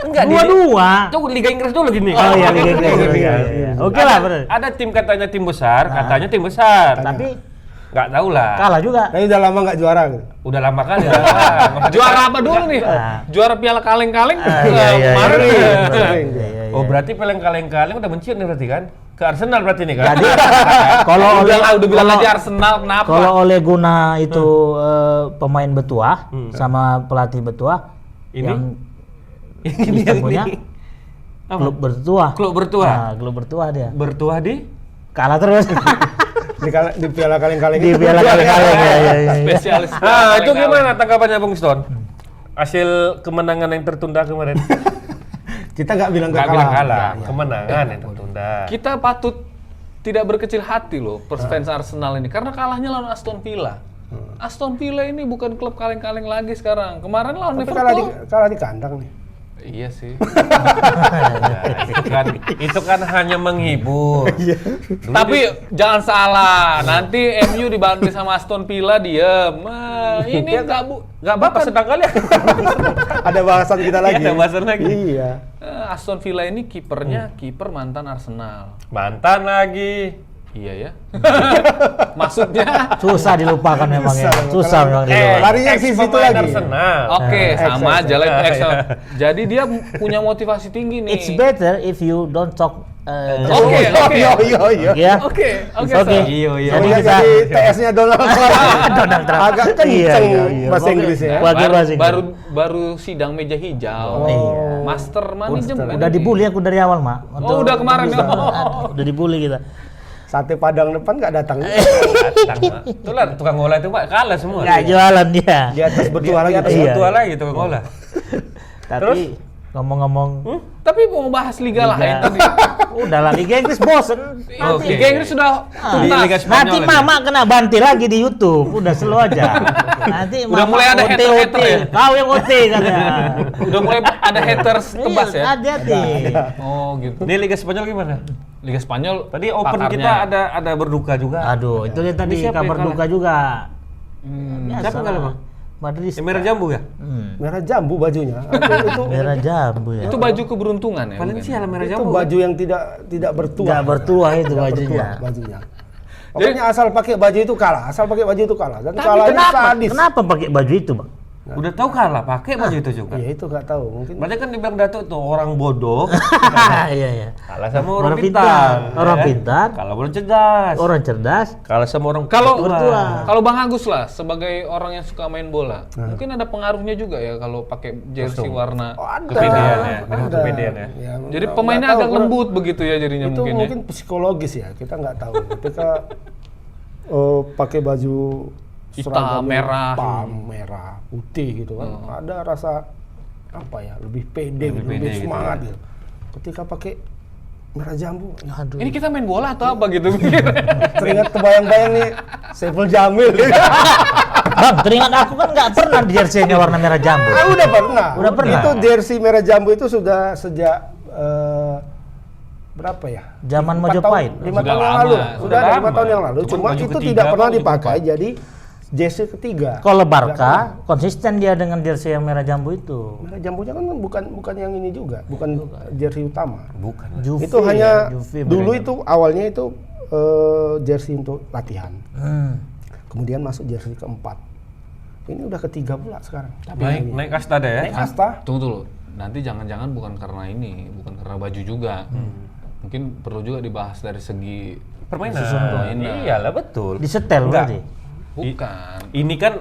[SPEAKER 2] Enggak
[SPEAKER 4] Dua-dua.
[SPEAKER 2] Itu Liga Inggris dulu gini.
[SPEAKER 4] Oh iya, Liga Inggris. Iya. Oke lah, benar.
[SPEAKER 2] Ada tim katanya tim besar, katanya tim besar.
[SPEAKER 4] Tapi
[SPEAKER 2] Nggak tahu lah.
[SPEAKER 4] kalah juga.
[SPEAKER 1] Tapi udah lama nggak juara gitu.
[SPEAKER 2] Udah lama kali ya.
[SPEAKER 3] Juara apa dulu nih? Juara Piala Kaleng-Kaleng.
[SPEAKER 4] Iya.
[SPEAKER 3] Kemarin.
[SPEAKER 1] Sering.
[SPEAKER 2] Oh berarti paling kaleng-kaleng udah menciut nih berarti kan? Ke Arsenal berarti nih kan?
[SPEAKER 4] Jadi kalau oleh
[SPEAKER 3] Udah bilang aja Arsenal kenapa?
[SPEAKER 4] kalau oleh guna itu pemain betuah sama pelatih betuah
[SPEAKER 2] Ini?
[SPEAKER 4] yang
[SPEAKER 2] Ini
[SPEAKER 4] kita
[SPEAKER 2] yang
[SPEAKER 4] punya
[SPEAKER 2] ini.
[SPEAKER 4] klub bertuah.
[SPEAKER 2] Klub bertuah.
[SPEAKER 4] Nah, klub bertuah dia.
[SPEAKER 2] Bertuah di?
[SPEAKER 4] Kalah terus.
[SPEAKER 1] Di piala kaleng-kaleng
[SPEAKER 4] Di piala kali-kali ya.
[SPEAKER 3] Spesialis.
[SPEAKER 2] Ah itu gimana tanggapannya Bung Stone? Hasil kemenangan yang tertunda kemarin?
[SPEAKER 1] Kita nggak bilang
[SPEAKER 2] Nggak
[SPEAKER 1] kalah.
[SPEAKER 2] bilang kalah, kemenangan yang tertunda.
[SPEAKER 3] Kita patut tidak berkecil hati loh fans Arsenal ini karena kalahnya lawan Aston Villa. Aston Villa ini bukan klub kaleng-kaleng lagi sekarang. Kemarin lawan
[SPEAKER 1] Tapi
[SPEAKER 3] Liverpool.
[SPEAKER 1] kalah di kandang nih.
[SPEAKER 3] Iya sih.
[SPEAKER 2] Itu kan hanya menghibur.
[SPEAKER 3] Tapi jangan salah, nanti MU dibantu sama Aston Villa diem. Ini
[SPEAKER 2] Nggak apa-apa sedang kali ya.
[SPEAKER 1] Ada bahasan kita lagi.
[SPEAKER 2] Ada bahasan lagi.
[SPEAKER 1] Iya.
[SPEAKER 3] Aston Villa ini kipernya kiper mantan Arsenal.
[SPEAKER 2] Mantan lagi.
[SPEAKER 3] Iya ya. Maksudnya
[SPEAKER 4] Susah dilupakan memang ya. Susah memang dilupakan.
[SPEAKER 1] larinya ke situ
[SPEAKER 2] ex-pemain
[SPEAKER 1] lagi.
[SPEAKER 2] Arsenal.
[SPEAKER 3] oke, sama
[SPEAKER 1] Ex.
[SPEAKER 3] aja lah itu ex. Jadi dia punya motivasi tinggi nih.
[SPEAKER 4] It's better if you don't talk.
[SPEAKER 3] Oke, oke.
[SPEAKER 1] Iya.
[SPEAKER 4] Ya.
[SPEAKER 3] Oke,
[SPEAKER 4] Oke.
[SPEAKER 2] Iya.
[SPEAKER 4] Jadi
[SPEAKER 1] Jadi
[SPEAKER 4] kita
[SPEAKER 1] TS-nya Donald Trump. Agak kenceng
[SPEAKER 4] Iya.
[SPEAKER 1] bahasa Inggrisnya.
[SPEAKER 4] Pakai bahasa Inggris.
[SPEAKER 3] baru sidang meja hijau.
[SPEAKER 4] Iya.
[SPEAKER 3] Master manajemen.
[SPEAKER 4] Udah
[SPEAKER 3] ini.
[SPEAKER 4] dibully aku dari awal, Mak.
[SPEAKER 3] Oh, udah kemarin.
[SPEAKER 4] Udah dibully kita.
[SPEAKER 1] Sate Padang depan nggak datang.
[SPEAKER 2] Datang, Mak. Itulah tukang ngolah itu Pak kalah semua.
[SPEAKER 4] Nggak jualan dia.
[SPEAKER 1] Di atas bertua lagi.
[SPEAKER 2] Atas
[SPEAKER 4] Iya.
[SPEAKER 2] bertua lagi tukang ngolah.
[SPEAKER 4] Tapi ngomong-ngomong
[SPEAKER 3] Tapi mau bahas liga lain tadi.
[SPEAKER 4] udah lah Liga Inggris bosen.
[SPEAKER 2] Oke.
[SPEAKER 3] Liga Inggris sudah
[SPEAKER 2] Di
[SPEAKER 3] tuntas.
[SPEAKER 2] Liga Spanyol
[SPEAKER 4] Nanti
[SPEAKER 2] lagi.
[SPEAKER 4] mama kena banti lagi di YouTube. Udah slow aja. Nanti
[SPEAKER 3] Udah
[SPEAKER 4] mama
[SPEAKER 3] mulai ada
[SPEAKER 4] OT.
[SPEAKER 3] hater-hater ya?
[SPEAKER 4] Kau yang OT katanya.
[SPEAKER 3] Udah mulai ada haters tebas
[SPEAKER 4] Iya,
[SPEAKER 3] ya.
[SPEAKER 4] hati-hati.
[SPEAKER 3] Oh gitu.
[SPEAKER 2] Ini Liga Spanyol gimana?
[SPEAKER 3] Liga Spanyol
[SPEAKER 2] Tadi open
[SPEAKER 3] pakarnya.
[SPEAKER 2] kita ada berduka juga.
[SPEAKER 4] Aduh, itu dia tadi
[SPEAKER 2] Ini siapa
[SPEAKER 4] kabar
[SPEAKER 2] yang
[SPEAKER 4] duka juga.
[SPEAKER 2] Siapa yang kalah, Bang?
[SPEAKER 4] Madrid.
[SPEAKER 2] Yang merah jambu ya?
[SPEAKER 1] Merah jambu bajunya. Itu
[SPEAKER 4] Merah jambu ya.
[SPEAKER 3] Itu baju keberuntungan ya.
[SPEAKER 2] Valencia lah merah
[SPEAKER 1] itu
[SPEAKER 2] jambu.
[SPEAKER 1] baju yang tidak bertuah.
[SPEAKER 4] Nggak bertuah itu
[SPEAKER 1] Nggak
[SPEAKER 4] bajunya.
[SPEAKER 1] bertuah bajunya. Pokoknya asal pakai baju itu kalah, asal pakai baju itu kalah. Dan
[SPEAKER 4] Tapi
[SPEAKER 1] kalahnya
[SPEAKER 4] kenapa?
[SPEAKER 1] sadis.
[SPEAKER 4] Kenapa pakai baju itu, Bang?
[SPEAKER 2] Udah tahu kalah pakai baju itu juga.
[SPEAKER 1] Ya itu nggak tahu, mungkin.
[SPEAKER 2] Berarti kan dibilang Datuk tuh orang bodoh.
[SPEAKER 4] Iya.
[SPEAKER 2] Kalah sama orang pintar.
[SPEAKER 4] Orang pintar.
[SPEAKER 2] Kalah orang cerdas.
[SPEAKER 4] Orang cerdas.
[SPEAKER 2] Kalah sama orang
[SPEAKER 3] Kalau Bang Agus lah sebagai orang yang suka main bola, mungkin ada pengaruhnya juga ya kalau pakai jersey warna
[SPEAKER 2] kepedean ya.
[SPEAKER 1] Ada.
[SPEAKER 2] Kepedean ya.
[SPEAKER 1] Ya,
[SPEAKER 3] jadi
[SPEAKER 1] nggak
[SPEAKER 3] pemainnya
[SPEAKER 1] tahu,
[SPEAKER 3] agak
[SPEAKER 1] karena
[SPEAKER 3] lembut begitu ya jadinya
[SPEAKER 1] itu
[SPEAKER 3] mungkin,
[SPEAKER 1] mungkin psikologis ya, kita nggak tahu. Ketika pakai baju
[SPEAKER 3] Hitam,
[SPEAKER 1] seragam
[SPEAKER 3] merah.
[SPEAKER 1] hitam, merah, putih gitu kan, ada rasa apa ya, lebih pede, lebih
[SPEAKER 2] gitu
[SPEAKER 1] semangat
[SPEAKER 2] ya.
[SPEAKER 1] gitu. Ketika pakai merah jambu, aduh,
[SPEAKER 3] Ini kita main bola atau apa gitu?
[SPEAKER 1] teringat kebayang-bayang nih Saiful Jamil.
[SPEAKER 4] Bang, teringat aku kan nggak pernah di jersey-nya warna merah jambu.
[SPEAKER 1] Udah pernah.
[SPEAKER 4] Udah pernah.
[SPEAKER 1] Itu jersey merah jambu itu sudah sejak berapa ya?
[SPEAKER 4] Zaman
[SPEAKER 1] 4
[SPEAKER 4] Mojopahit.
[SPEAKER 1] 5
[SPEAKER 3] Sudah
[SPEAKER 1] tahun yang
[SPEAKER 3] lama.
[SPEAKER 1] lalu.
[SPEAKER 3] Sudah
[SPEAKER 1] Sudah ada 5
[SPEAKER 2] lama.
[SPEAKER 1] tahun yang lalu.
[SPEAKER 2] Cuman
[SPEAKER 1] Cuma
[SPEAKER 2] baju
[SPEAKER 1] itu
[SPEAKER 2] ketiga
[SPEAKER 1] tidak pernah
[SPEAKER 2] apa baju
[SPEAKER 1] dipakai jadi jersey ketiga.
[SPEAKER 4] Kalau
[SPEAKER 1] Tidak
[SPEAKER 4] Barca
[SPEAKER 1] pernah.
[SPEAKER 4] konsisten dia dengan jersey yang merah jambu itu.
[SPEAKER 1] Merah jambunya kan bukan yang ini juga, bukan jersey utama.
[SPEAKER 2] Bukan.
[SPEAKER 4] Juve,
[SPEAKER 1] Itu hanya
[SPEAKER 4] Juve
[SPEAKER 1] dulu
[SPEAKER 4] merah
[SPEAKER 1] itu awalnya itu jersey untuk latihan.
[SPEAKER 4] jambu.
[SPEAKER 1] Kemudian masuk jersey keempat. Ini udah ketiga pula sekarang.
[SPEAKER 2] Naik kasta deh ya.
[SPEAKER 1] Naik kasta.
[SPEAKER 3] Tunggu dulu. Nanti jangan-jangan bukan karena ini, bukan karena baju juga. Mungkin perlu juga dibahas dari segi
[SPEAKER 2] Permainan. Iyalah betul.
[SPEAKER 4] Disetel
[SPEAKER 2] Enggak.
[SPEAKER 4] berarti.
[SPEAKER 3] bukan.
[SPEAKER 2] Ini kan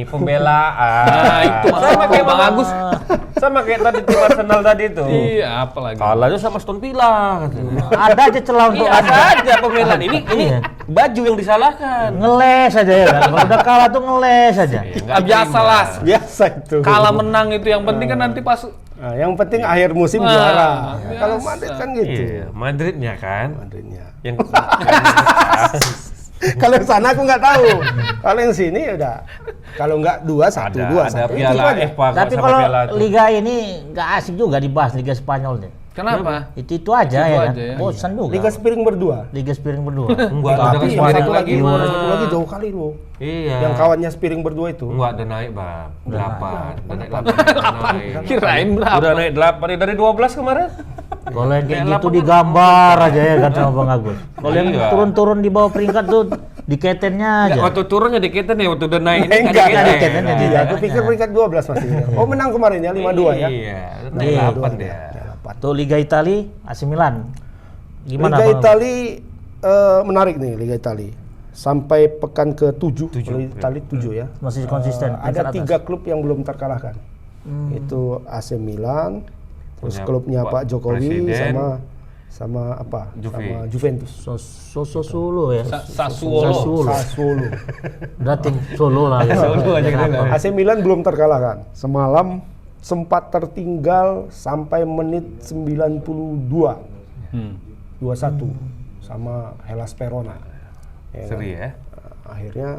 [SPEAKER 2] pembelaan.
[SPEAKER 3] Nah, itu
[SPEAKER 2] sama
[SPEAKER 3] maksudnya
[SPEAKER 2] kayak
[SPEAKER 3] Bang Agus.
[SPEAKER 2] Sama kayak tadi tim Arsenal tadi tuh.
[SPEAKER 3] Iya, apalagi.
[SPEAKER 2] Kalahnya sama Aston Villa.
[SPEAKER 4] Ada aja celah untuk
[SPEAKER 2] Iya, ada aja pembelaan. Ini
[SPEAKER 4] Iya.
[SPEAKER 2] baju yang disalahkan.
[SPEAKER 4] ngeles aja ya kan. Kalau udah kalah tuh ngeles aja.
[SPEAKER 3] Ah, biasalah.
[SPEAKER 1] Biasa itu.
[SPEAKER 3] Kalah menang itu yang penting kan nanti pas
[SPEAKER 1] Nah, yang penting akhir musim
[SPEAKER 3] Nah,
[SPEAKER 1] juara.
[SPEAKER 3] biasa.
[SPEAKER 1] Kalau Madrid kan gitu.
[SPEAKER 2] Iya, Madridnya kan.
[SPEAKER 1] Madridnya.
[SPEAKER 2] Yang
[SPEAKER 1] Kalau yang sana aku nggak tahu. Kalau yang sini ya udah. Kalau nggak 2-1, 2-1.
[SPEAKER 2] ada Piala FA
[SPEAKER 4] Tapi
[SPEAKER 2] sama
[SPEAKER 4] kalau
[SPEAKER 2] Piala tuh.
[SPEAKER 4] liga ini nggak asik juga dibahas Liga Spanyol deh.
[SPEAKER 3] kenapa?
[SPEAKER 4] Itu aja
[SPEAKER 3] Itu
[SPEAKER 4] ya kan.
[SPEAKER 3] aja ya.
[SPEAKER 4] Bosan juga.
[SPEAKER 1] Liga Spiring berdua.
[SPEAKER 4] Liga Spiring berdua.
[SPEAKER 2] Enggak,
[SPEAKER 3] Kalau
[SPEAKER 2] ada
[SPEAKER 3] dengan
[SPEAKER 1] Tapi yang
[SPEAKER 3] Spiring
[SPEAKER 1] satu lagi,
[SPEAKER 3] lagi,
[SPEAKER 1] yang satu lagi jauh kali loh.
[SPEAKER 2] Iya.
[SPEAKER 1] Yang kawannya Spiring berdua itu.
[SPEAKER 2] Enggak, udah naik, Bang. 8. Udah naik 8.
[SPEAKER 3] Kirain berapa?
[SPEAKER 2] Udah naik 8 dari 12 kemarin.
[SPEAKER 4] Kalau yang kayak gitu digambar aja ya kan sama Bang Agus. Kalau yang
[SPEAKER 2] Iya.
[SPEAKER 4] turun-turun di bawah peringkat tuh diketennya aja.
[SPEAKER 2] Ya, waktu turunnya diketan ya, waktu udah naik ini
[SPEAKER 1] Enggak,
[SPEAKER 2] diketan.
[SPEAKER 4] diketan aja.
[SPEAKER 1] Iya, aku pikir peringkat 12 masih. Oh, menang kemarin ya 5-2 ya.
[SPEAKER 2] Iya, naik
[SPEAKER 4] Iya.
[SPEAKER 2] 8 dia.
[SPEAKER 4] Tuh Liga Italia AC Milan. Gimana
[SPEAKER 1] Liga
[SPEAKER 4] Bang?
[SPEAKER 1] Italia menarik nih Liga Italia. Sampai pekan ke-7, Liga Italia 7 ya.
[SPEAKER 4] Masih konsisten.
[SPEAKER 1] Ada
[SPEAKER 4] peringkat atas.
[SPEAKER 1] 3 klub yang belum terkalahkan. Itu AC Milan, terus
[SPEAKER 2] Punya
[SPEAKER 1] klubnya
[SPEAKER 2] Pak
[SPEAKER 1] Pak Jokowi
[SPEAKER 2] Presiden.
[SPEAKER 1] sama apa?
[SPEAKER 2] Juve.
[SPEAKER 1] Sama Juventus.
[SPEAKER 4] Solo ya.
[SPEAKER 3] Sassuolo.
[SPEAKER 1] Sassuolo.
[SPEAKER 4] Udah tim Solo lah. Ya.
[SPEAKER 2] Solo aja kita
[SPEAKER 4] Apa?
[SPEAKER 1] AC Milan belum terkalahkan. Semalam sempat tertinggal sampai menit 92. 2-1 sama Hellas Verona. Ya kan?
[SPEAKER 2] Seri ya.
[SPEAKER 1] Akhirnya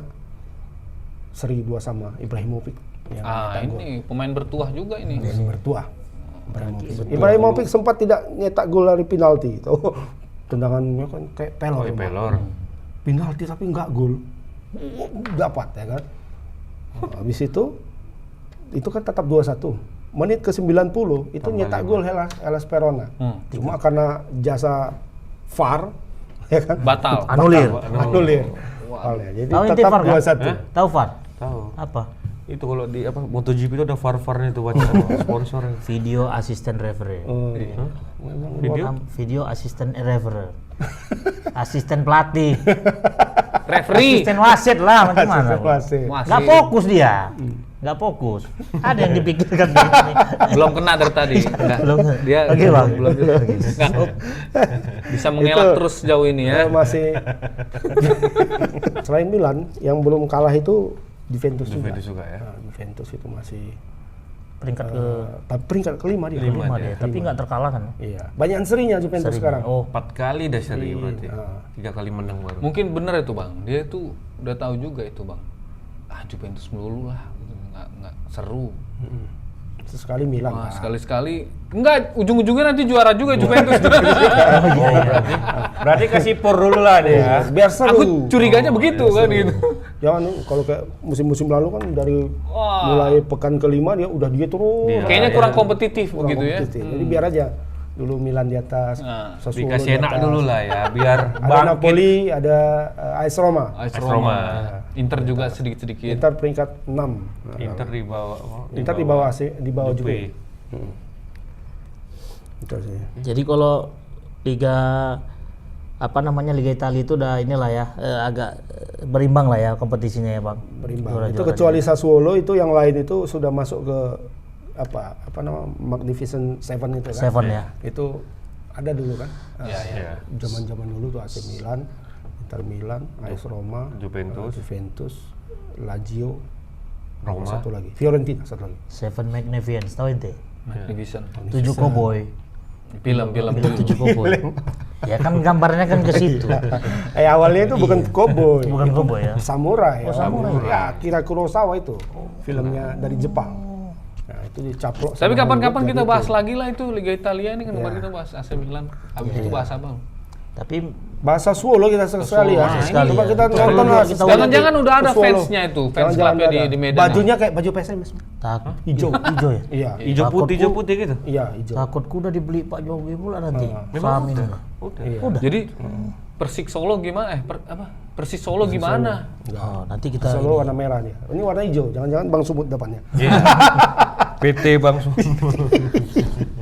[SPEAKER 1] seri 2 sama Ibrahimovic. Yang
[SPEAKER 3] Ah,
[SPEAKER 1] nyetak gol.
[SPEAKER 3] ini pemain bertuah juga ini.
[SPEAKER 1] Bertuah. Ibrahimovic sempat tidak nyetak gol dari penalti. Tuh, tendangannya kan kayak pelor.
[SPEAKER 2] Oh, pelor.
[SPEAKER 1] Penalti tapi nggak gol. Dapat ya kan. Habis itu kan tetap 2-1. Menit ke 90 itu nyetak gol Hellas Verona. Cuma karena jasa VAR ya kan.
[SPEAKER 3] Batal.
[SPEAKER 4] Anulir.
[SPEAKER 1] Anulir. Ya. Jadi
[SPEAKER 4] Tahu inti
[SPEAKER 1] tetap
[SPEAKER 4] VAR nggak?
[SPEAKER 1] 2-1.
[SPEAKER 4] Tahu VAR?
[SPEAKER 2] Tahu.
[SPEAKER 4] Apa?
[SPEAKER 2] Itu kalau di apa MotoGP itu ada VAR-VAR itu wajib sponsor.
[SPEAKER 4] Video asisten referee. Video asisten referee. Asisten pelatih.
[SPEAKER 3] Referee.
[SPEAKER 4] Asisten wasit lah macam mana?
[SPEAKER 1] Wasit.
[SPEAKER 4] Nggak fokus dia. Nggak fokus. Ada yang dipikirkan begini.
[SPEAKER 3] Belum kena dari tadi. Enggak.
[SPEAKER 4] Belum.
[SPEAKER 3] Dia
[SPEAKER 4] Oke, Bang.
[SPEAKER 3] belum. Enggak. Bisa mengelak
[SPEAKER 1] Itu-
[SPEAKER 3] terus jauh ini ya.
[SPEAKER 1] Masih selain Milan yang belum kalah itu Juventus juga.
[SPEAKER 2] Juventus juga ya.
[SPEAKER 1] Nah, Juventus itu masih
[SPEAKER 4] Peringkat ke
[SPEAKER 1] tapi peringkat kelima dia.
[SPEAKER 4] lima dia, tapi nggak terkalahkan.
[SPEAKER 1] Iya, banyak serinya Juventus
[SPEAKER 4] Serinya.
[SPEAKER 1] sekarang.
[SPEAKER 4] Oh,
[SPEAKER 2] 4 kali dah seri berarti.
[SPEAKER 1] Ah.
[SPEAKER 2] 3 kali menang baru.
[SPEAKER 3] Mungkin benar itu Bang. Dia itu udah tahu juga itu Bang. Ah Juventus melulu lah. Nggak seru.
[SPEAKER 1] Sesekali Milan.
[SPEAKER 3] Wah,
[SPEAKER 1] lah.
[SPEAKER 3] sekali-sekali. Enggak, ujung-ujungnya nanti juara juga Juventus.
[SPEAKER 2] Berarti kasih por dulu lah dia.
[SPEAKER 1] Biar seru.
[SPEAKER 3] Aku curiganya begitu kan gitu.
[SPEAKER 1] Jangan kalau kayak musim-musim lalu kan dari mulai pekan kelima dia udah dia terus.
[SPEAKER 3] Kayaknya kurang kompetitif
[SPEAKER 1] Kurang
[SPEAKER 3] begitu ya.
[SPEAKER 1] kompetitif. Jadi biar aja dulu Milan di atas,
[SPEAKER 3] Nah,
[SPEAKER 1] Sassuolo
[SPEAKER 2] Dikasih
[SPEAKER 1] di
[SPEAKER 2] enak
[SPEAKER 1] atas.
[SPEAKER 2] dulu lah ya, biar
[SPEAKER 1] Ada Napoli, ada AS Roma.
[SPEAKER 3] AS
[SPEAKER 2] Roma.
[SPEAKER 3] Inter juga sedikit-sedikit.
[SPEAKER 1] Inter peringkat 6.
[SPEAKER 2] Inter di bawah.
[SPEAKER 1] Inter di bawah AC, di bawah Juve. Itu sih.
[SPEAKER 4] Jadi kalau Liga Liga Italia itu udah inilah ya agak berimbang lah ya kompetisinya ya Bang.
[SPEAKER 1] Berimbang. Itu kecuali Sassuolo itu yang lain itu sudah masuk ke Magnificent Seven itu kan.
[SPEAKER 4] Seven ya.
[SPEAKER 1] Itu ada dulu kan.
[SPEAKER 2] Iya.
[SPEAKER 1] Zaman-zaman dulu tuh AC Milan, Inter Milan, AS Roma, Juventus, Lazio,
[SPEAKER 2] Roma.
[SPEAKER 1] satu lagi. Fiorentina satu lagi.
[SPEAKER 4] Seven Magnificent, tahu ente?
[SPEAKER 3] Magnificent.
[SPEAKER 4] 7 koboi.
[SPEAKER 3] Film.
[SPEAKER 4] 7 koboi. Ya kan gambarnya kan ke situ.
[SPEAKER 1] Awalnya itu bukan koboi.
[SPEAKER 4] Bukan koboi ya.
[SPEAKER 1] Samurai.
[SPEAKER 4] Samurai.
[SPEAKER 1] Ya, Akira Kurosawa itu. Filmnya dari Jepang. Nah, itu dicaplok.
[SPEAKER 3] Tapi
[SPEAKER 1] sama
[SPEAKER 3] kapan-kapan
[SPEAKER 1] Hollywood,
[SPEAKER 3] kita
[SPEAKER 1] jadi
[SPEAKER 3] bahas
[SPEAKER 1] itu.
[SPEAKER 3] lagi lah itu Liga Italia ini kan kemarin kita bahas AC Milan. Habis itu bahas apa?
[SPEAKER 4] Tapi
[SPEAKER 1] Bahasa Sassuolo kita sekali ya.
[SPEAKER 3] Nah,
[SPEAKER 1] Coba
[SPEAKER 4] ini
[SPEAKER 1] kita
[SPEAKER 4] ya.
[SPEAKER 1] nonton lah.
[SPEAKER 3] Jangan-jangan udah ada
[SPEAKER 1] Sassuolo.
[SPEAKER 3] fansnya itu, fans
[SPEAKER 1] Jangan-jangan
[SPEAKER 3] klubnya
[SPEAKER 1] ada.
[SPEAKER 3] di Medan.
[SPEAKER 1] Bajunya kayak baju PSMS.
[SPEAKER 4] hijau ya.
[SPEAKER 1] Iya.
[SPEAKER 2] Hijau putih gitu.
[SPEAKER 1] Iya, hijau.
[SPEAKER 4] Takutku udah dibeli Pak Jokowi pula nanti.
[SPEAKER 2] Memang
[SPEAKER 4] Samin.
[SPEAKER 2] udah.
[SPEAKER 3] Jadi Persik Solo gimana? Persis Solo gimana?
[SPEAKER 4] Oh, nanti kita
[SPEAKER 1] Solo warna merah dia. Ini warna hijau. Jangan-jangan Bang Sumut depannya.
[SPEAKER 2] PT Bang Su.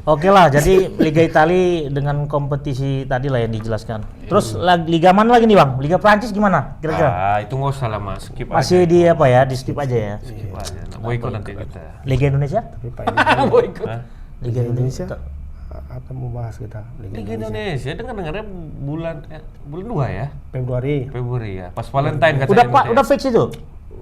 [SPEAKER 4] Oke lah, jadi Liga Italia dengan kompetisi tadi lah yang dijelaskan. Terus Liga mana lagi nih Bang? Liga Prancis gimana kira-kira?
[SPEAKER 2] Itu nggak usah lah Mas, skip
[SPEAKER 4] Masih
[SPEAKER 2] aja.
[SPEAKER 4] di di skip aja ya.
[SPEAKER 2] Skip aja. Nah, boykot nanti kita.
[SPEAKER 4] Liga Indonesia?
[SPEAKER 1] Tapi Pak ini
[SPEAKER 3] Boykot.
[SPEAKER 4] Liga
[SPEAKER 1] Indonesia
[SPEAKER 4] Indonesia.
[SPEAKER 1] apa mau bahas kita?
[SPEAKER 2] Liga Indonesia dengarnya bulan 2 ya?
[SPEAKER 1] Februari.
[SPEAKER 2] Februari ya. Pas Valentine katanya.
[SPEAKER 4] Udah Pak, udah fix itu?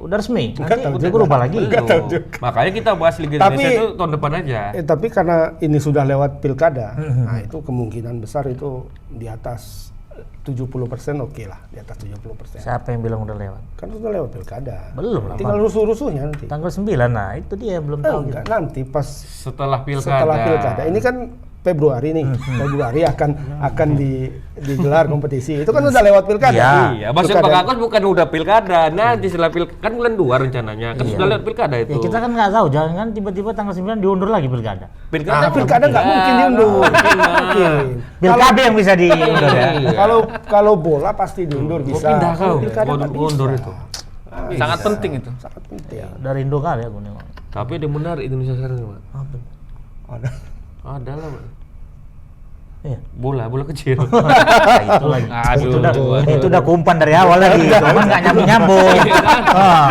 [SPEAKER 4] Udah resmi? Nanti
[SPEAKER 1] tahu
[SPEAKER 4] udah berubah lagi.
[SPEAKER 2] Belum. Makanya kita bahas Liga
[SPEAKER 1] Tapi-
[SPEAKER 2] Indonesia itu tahun depan aja.
[SPEAKER 1] Tapi karena ini sudah lewat pilkada, nah itu kemungkinan besar itu di atas 70% oke lah, di atas 70%.
[SPEAKER 4] Siapa yang bilang udah lewat?
[SPEAKER 1] Kan sudah lewat pilkada.
[SPEAKER 4] Belum lah,
[SPEAKER 1] Tinggal rusuh-rusuhnya nanti.
[SPEAKER 4] Tanggal 9, nah itu dia belum tahu.
[SPEAKER 1] Enggak, nanti pas
[SPEAKER 2] Setelah pilkada.
[SPEAKER 1] setelah pilkada. Ini kan Februari nih. Februari akan digelar kompetisi. Itu kan udah lewat pilkada.
[SPEAKER 4] Iya.
[SPEAKER 2] Iya, maksud Pak Kakos bukan udah pilkada. Nanti setelah pilkada kan bulan 2 rencananya. Kan sudah lewat pilkada itu.
[SPEAKER 4] Ya kita kan nggak tahu, jangan kan tiba-tiba tanggal 9 diundur lagi pilkada.
[SPEAKER 1] Pilkada nggak mungkin diundur. Mungkin.
[SPEAKER 4] Pilkada yang bisa diundur ya.
[SPEAKER 1] Kalau bola pasti diundur bisa.
[SPEAKER 2] Pindah kau.
[SPEAKER 1] Pilkada nggak bisa.
[SPEAKER 2] Mundur itu.
[SPEAKER 3] Sangat penting itu.
[SPEAKER 1] Sangat penting.
[SPEAKER 4] Dari Indo kali ya gue nengok.
[SPEAKER 2] Tapi ada benar Indonesia sekarang, Pak.
[SPEAKER 4] Apa?
[SPEAKER 1] Ada.
[SPEAKER 2] Ada lah, Pak.
[SPEAKER 4] Iya.
[SPEAKER 2] Bola kecil.
[SPEAKER 4] Nah, itu lagi. Itu udah kumpan dari awal lagi. Cuman nggak nyambung.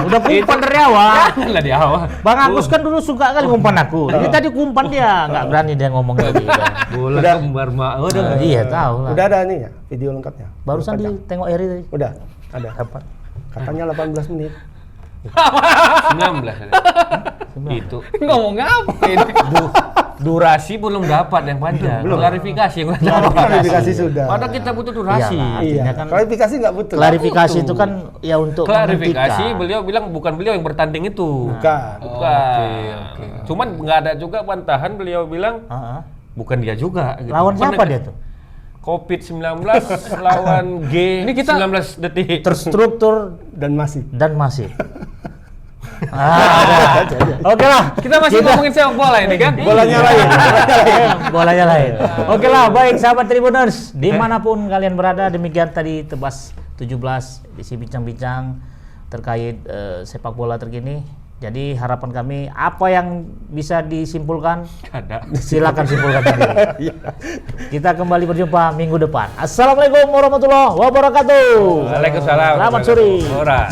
[SPEAKER 4] Udah kumpan dari awal.
[SPEAKER 2] Lah di awal.
[SPEAKER 4] Bang Agus kan dulu suka kali kumpan aku. Ini tadi kumpan dia, nggak berani dia ngomong lagi.
[SPEAKER 2] Bola kembar mak.
[SPEAKER 4] Iya tahu lah.
[SPEAKER 1] Udah ada nih ya video lengkapnya.
[SPEAKER 4] Barusan ditengok Eri tadi.
[SPEAKER 1] Udah ada.
[SPEAKER 4] Dapat.
[SPEAKER 1] Katanya 18 menit.
[SPEAKER 2] 19. Itu.
[SPEAKER 3] Ngomong apa ini?
[SPEAKER 2] Durasi belum dapat yang panjang. Klarifikasi yang
[SPEAKER 1] Klarifikasi sudah.
[SPEAKER 2] Padahal kita butuh durasi.
[SPEAKER 4] Iyalah.
[SPEAKER 1] Iya.
[SPEAKER 4] Artinya kan
[SPEAKER 1] Klarifikasi nggak butuh.
[SPEAKER 4] klarifikasi itu kan ya untuk
[SPEAKER 2] Klarifikasi
[SPEAKER 4] menghentikan.
[SPEAKER 2] beliau bilang bukan beliau yang bertanding itu.
[SPEAKER 1] Bukan.
[SPEAKER 2] Bukan. Cuman nggak ada juga bantahan beliau bilang
[SPEAKER 4] Heeh.
[SPEAKER 2] bukan dia juga. Gitu.
[SPEAKER 4] Lawan siapa dia tuh?
[SPEAKER 2] COVID-19 lawan G
[SPEAKER 3] Ini kita
[SPEAKER 2] 19 detik.
[SPEAKER 4] Terstruktur
[SPEAKER 1] Dan masih.
[SPEAKER 4] dan masif. Oke lah,
[SPEAKER 3] Kita masih ngomongin sepak bola ini kan?
[SPEAKER 1] Bolanya lain.
[SPEAKER 4] bolanya lain. Oke lah, baik sahabat Tribuners, dimanapun kalian berada, demikian tadi Tebas 17 isi bincang-bincang terkait sepak bola terkini. Jadi harapan kami apa yang bisa disimpulkan,
[SPEAKER 2] Ada.
[SPEAKER 4] silakan simpulkan sendiri. Kita kembali berjumpa minggu depan. Assalamualaikum warahmatullahi wabarakatuh.
[SPEAKER 2] Waalaikumsalam.
[SPEAKER 4] Selamat sore.
[SPEAKER 2] Ora.